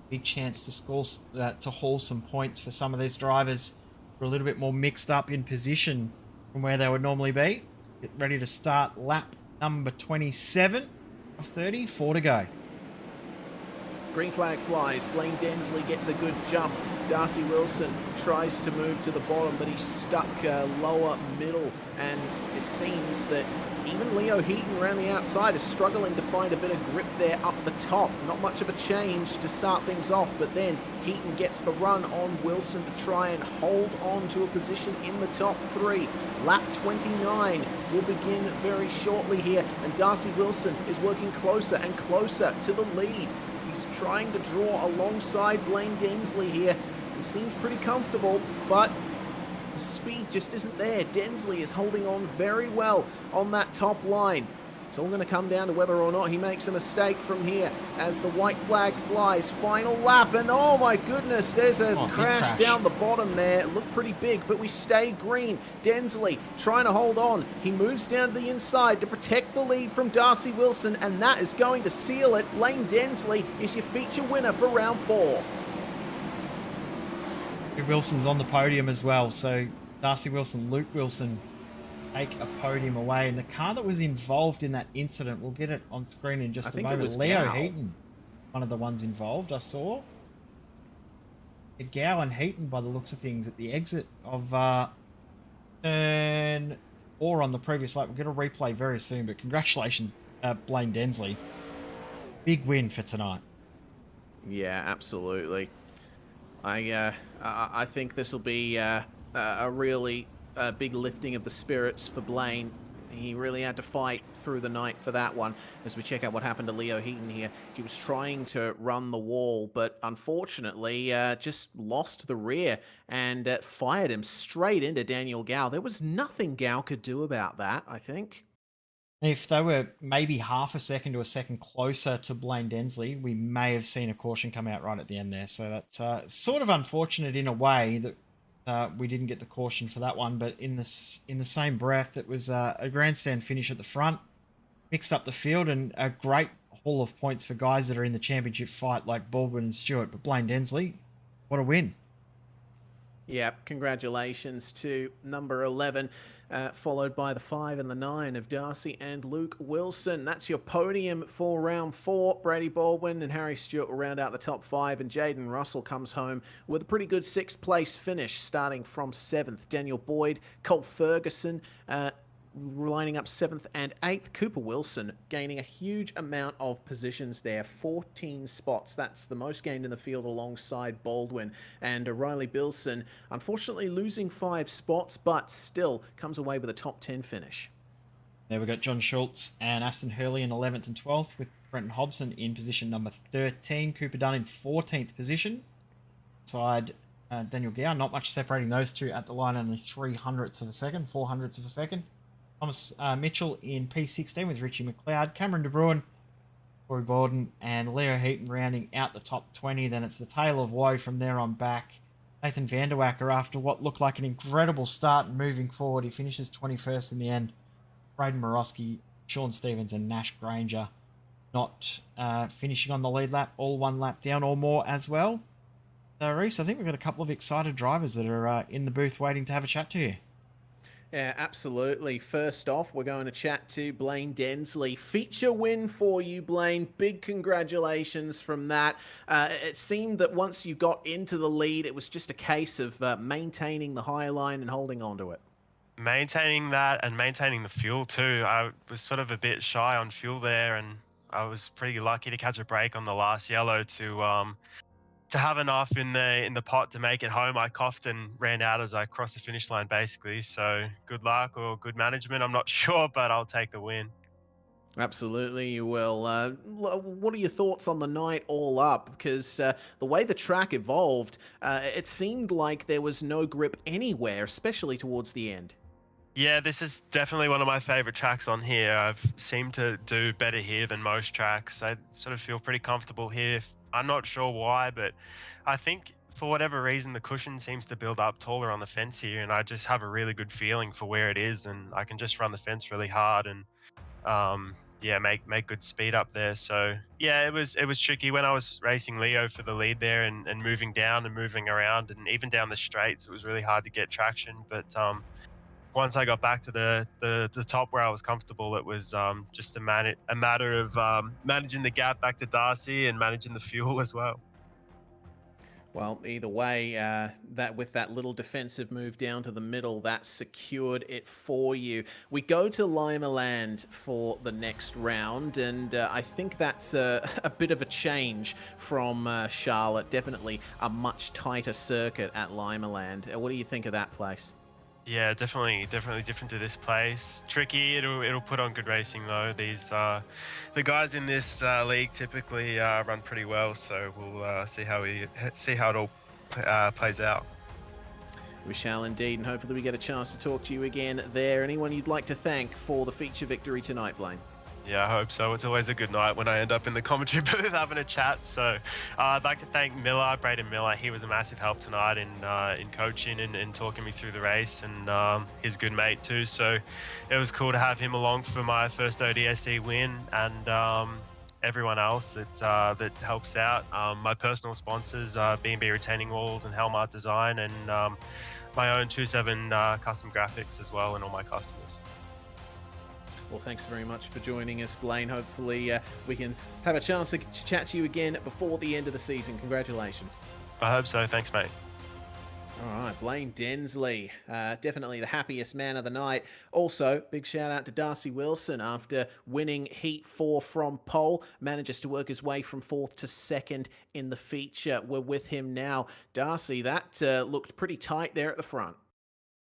a big chance to score, to haul some points for some of these drivers who are a little bit more mixed up in position from where they would normally be. Get ready to start lap number 27 of 30. 4 to go. Green flag flies. Blaine Densley gets a good jump. Darcy Wilson tries to move to the bottom, but he's stuck lower middle, and it seems that even Leo Heaton around the outside is struggling to find a bit of grip there up the top. Not much of a change to start things off, but then Heaton gets the run on Wilson to try and hold on to a position in the top 3. Lap 29 will begin very shortly here, and Darcy Wilson is working closer and closer to the lead. He's trying to draw alongside Blaine Densley here. He seems pretty comfortable, but the speed just isn't there. Densley is holding on very well on that top line. It's all going to come down to whether or not he makes a mistake from here as the white flag flies. Final lap, and oh my goodness, there's a crash down the bottom there. It looked pretty big, but we stay green. Densley trying to hold on. He moves down to the inside to protect the lead from Darcy Wilson, and that is going to seal it. Blaine Densley is your feature winner for round 4. Wilson's on the podium as well, so Darcy Wilson, Luke Wilson take a podium away, and the car that was involved in that incident, we'll get it on screen in just a moment. Leo Heaton, one of the ones involved, I saw. Gow and Heaton, by the looks of things, at the exit of turn 4 on the previous lap. We'll get a replay very soon, but congratulations Blaine Densley. Big win for tonight. Yeah, absolutely. I think this will be a really big lifting of the spirits for Blaine. He really had to fight through the night for that one. As we check out what happened to Leo Heaton here, he was trying to run the wall, but unfortunately just lost the rear and fired him straight into Daniel Gow. There was nothing Gow could do about that, I think. If they were maybe half a second to a second closer to Blaine Densley, we may have seen a caution come out right at the end there. So that's sort of unfortunate in a way that we didn't get the caution for that one. But in the same breath, it was a grandstand finish at the front, mixed up the field, and a great haul of points for guys that are in the championship fight like Baldwin and Stewart. But Blaine Densley, what a win. Yeah, congratulations to number 11. Followed by the 5 and the 9 of Darcy and Luke Wilson. That's your podium for round 4. Brady Baldwin and Harry Stewart will round out the top 5, and Jaden Russell comes home with a pretty good 6th place finish, starting from 7th. Daniel Boyd, Cole Ferguson, lining up 7th and 8th. Cooper Wilson gaining a huge amount of positions there, 14 spots. That's the most gained in the field alongside Baldwin. And Riley Bilson, unfortunately losing 5 spots, but still comes away with a top 10 finish. There we got John Schultz and Aston Hurley in 11th and 12th, with Brenton Hobson in position number 13. Cooper Dunn in 14th position. Side Daniel Gow, not much separating those two at the line, only 300ths of a second, 400ths of a second. Thomas Mitchell in P16 with Richie McLeod, Cameron De Bruin, Corey Borden, and Leo Heaton rounding out the top 20. Then it's the tale of woe from there on back. Nathan Vanderwacker, after what looked like an incredible start and moving forward, he finishes 21st in the end. Braden Morosky, Sean Stevens, and Nash Granger not finishing on the lead lap, all 1 lap down or more as well. So, Reese, I think we've got a couple of excited drivers that are in the booth waiting to have a chat to you. Yeah, absolutely. First off, we're going to chat to Blaine Densley. Feature win for you, Blaine. Big congratulations from that. It seemed that once you got into the lead, it was just a case of maintaining the high line and holding on to it. Maintaining that and maintaining the fuel too. I was sort of a bit shy on fuel there, and I was pretty lucky to catch a break on the last yellow to have enough in the pot to make it home. I coughed and ran out as I crossed the finish line, basically. So good luck or good management, I'm not sure, but I'll take the win. Absolutely, you will. What are your thoughts on the night all up? Because the way the track evolved, it seemed like there was no grip anywhere, especially towards the end. Yeah, this is definitely one of my favorite tracks on here. I've seemed to do better here than most tracks. I sort of feel pretty comfortable here. I'm not sure why, but I think for whatever reason, the cushion seems to build up taller on the fence here, and I just have a really good feeling for where it is, and I can just run the fence really hard and yeah, make good speed up there. So yeah, it was tricky when I was racing Leo for the lead there and moving down and moving around and even down the straights. It was really hard to get traction, but once I got back to the top where I was comfortable, it was just a matter of managing the gap back to Darcy and managing the fuel as well. Well, either way, that with that little defensive move down to the middle, that secured it for you. We go to Limaland for the next round, and I think that's a bit of a change from Charlotte. Definitely a much tighter circuit at Limaland. What do you think of that place? Yeah, definitely different to this place. Tricky. It'll put on good racing though. These the guys in this league typically run pretty well, so we'll see how it all plays out. We shall indeed, and hopefully we get a chance to talk to you again there. Anyone you'd like to thank for the feature victory tonight, Blaine? Yeah, I hope so. It's always a good night when I end up in the commentary booth having a chat. So I'd like to thank Braden Miller. He was a massive help tonight in coaching and talking me through the race, and he's a good mate too. So it was cool to have him along for my first ODSE win, and everyone else that helps out. My personal sponsors, B&B Retaining Walls and Helmart Design, and my own 27 custom graphics as well, and all my customers. Well, thanks very much for joining us, Blaine. Hopefully we can have a chance to chat to you again before the end of the season. Congratulations. I hope so. Thanks, mate. All right, Blaine Densley, definitely the happiest man of the night. Also, big shout out to Darcy Wilson after winning Heat 4 from pole. Manages to work his way from 4th to 2nd in the feature. We're with him now. Darcy, that looked pretty tight there at the front.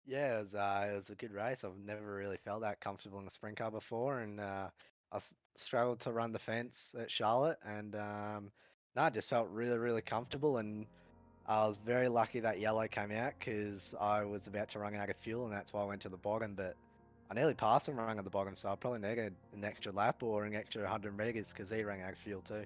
Yeah, it was a good race. I've never really felt that comfortable in a sprint car before, and struggled to run the fence at Charlotte, and no, I just felt really, really comfortable, and I was very lucky that yellow came out because I was about to run out of fuel, and that's why I went to the bottom. But I nearly passed him running at the bottom, so I probably needed an extra lap or an extra 100 meters because he ran out of fuel too.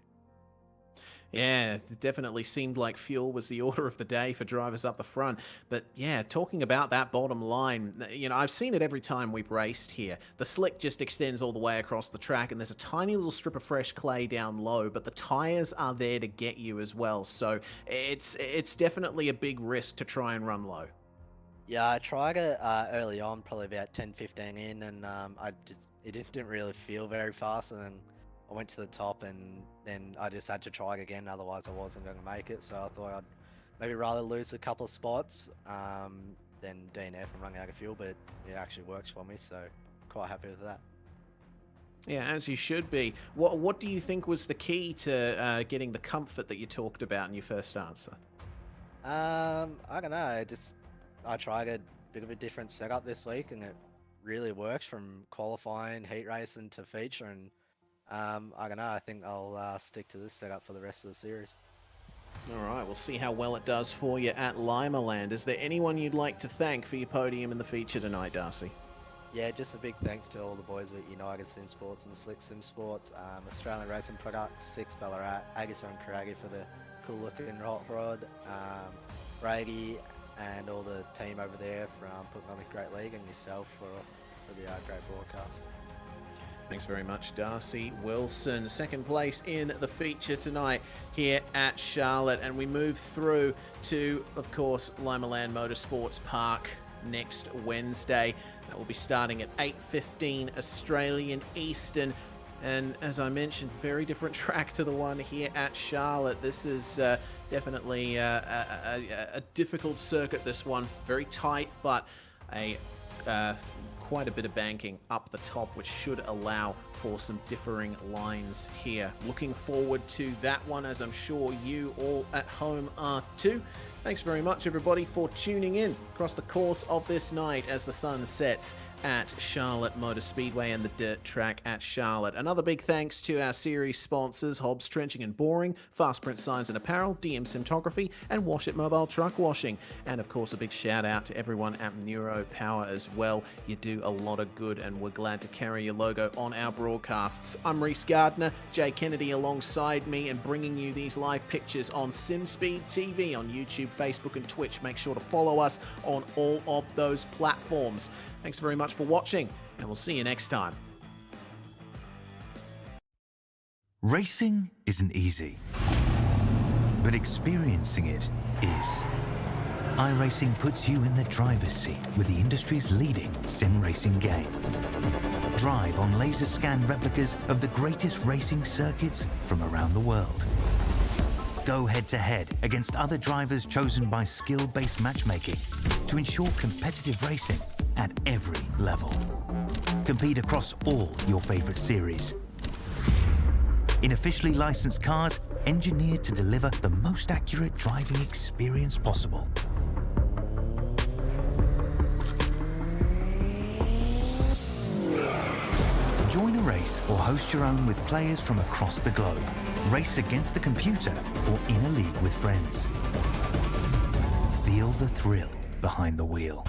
Yeah, it definitely seemed like fuel was the order of the day for drivers up the front. But yeah, talking about that bottom line, you know, I've seen it every time we've raced here. The slick just extends all the way across the track, and there's a tiny little strip of fresh clay down low, but the tires are there to get you as well. So it's definitely a big risk to try and run low. Yeah, I tried it early on, probably about 10-15 in, and it just didn't really feel very fast, and then I went to the top, and then I just had to try it again, otherwise I wasn't going to make it. So I thought I'd maybe rather lose a couple of spots than DNF and run out of fuel, but it actually works for me, so quite happy with that. Yeah, as you should be. What do you think was the key to getting the comfort that you talked about in your first answer? I don't know, I tried a bit of a different setup this week, and it really works from qualifying, heat racing to feature, and I don't know, I think I'll stick to this setup for the rest of the series. All right, we'll see how well it does for you at Limaland. Is there anyone you'd like to thank for your podium in the feature tonight, Darcy? Yeah, just a big thank you to all the boys at United Sim Sports and Slick Sim Sports, Australian Racing Products, Six Ballarat, Agassiz and Craigie for the cool looking hot rod, Brady and all the team over there from putting on a great league, and yourself for the great broadcast. Thanks very much, Darcy Wilson. Second place in the feature tonight here at Charlotte. And we move through to, of course, Limaland Motorsports Park next Wednesday. That will be starting at 8:15 Australian Eastern. And as I mentioned, very different track to the one here at Charlotte. This is definitely a difficult circuit, this one. Very tight, but quite a bit of banking up the top, which should allow for some differing lines here. Looking forward to that one, as I'm sure you all at home are too. Thanks very much, everybody, for tuning in across the course of this night as the sun sets at Charlotte Motor Speedway and the dirt track at Charlotte. Another big thanks to our series sponsors, Hobbs Trenching and Boring, FastPrint Signs and Apparel, DM Simtography, and Wash It Mobile Truck Washing. And of course, a big shout out to everyone at Neuro Power as well. You do a lot of good, and we're glad to carry your logo on our broadcasts. I'm Reese Gardner, Jay Kennedy alongside me, and bringing you these live pictures on SimSpeed TV on YouTube, Facebook, and Twitch. Make sure to follow us on all of those platforms. Thanks very much for watching, and we'll see you next time. Racing isn't easy, but experiencing it is. iRacing puts you in the driver's seat with the industry's leading sim racing game. Drive on laser scan replicas of the greatest racing circuits from around the world. Go head-to-head against other drivers chosen by skill-based matchmaking to ensure competitive racing at every level. Compete across all your favorite series. In officially licensed cars, engineered to deliver the most accurate driving experience possible. Join a race or host your own with players from across the globe. Race against the computer or in a league with friends. Feel the thrill behind the wheel.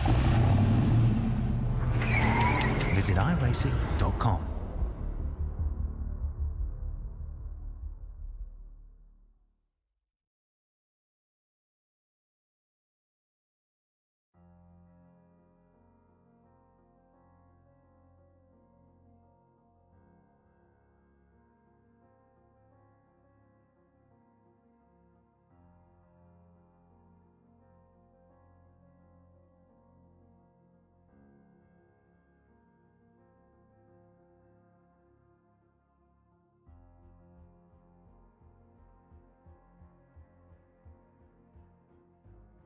Visit iRacing.com.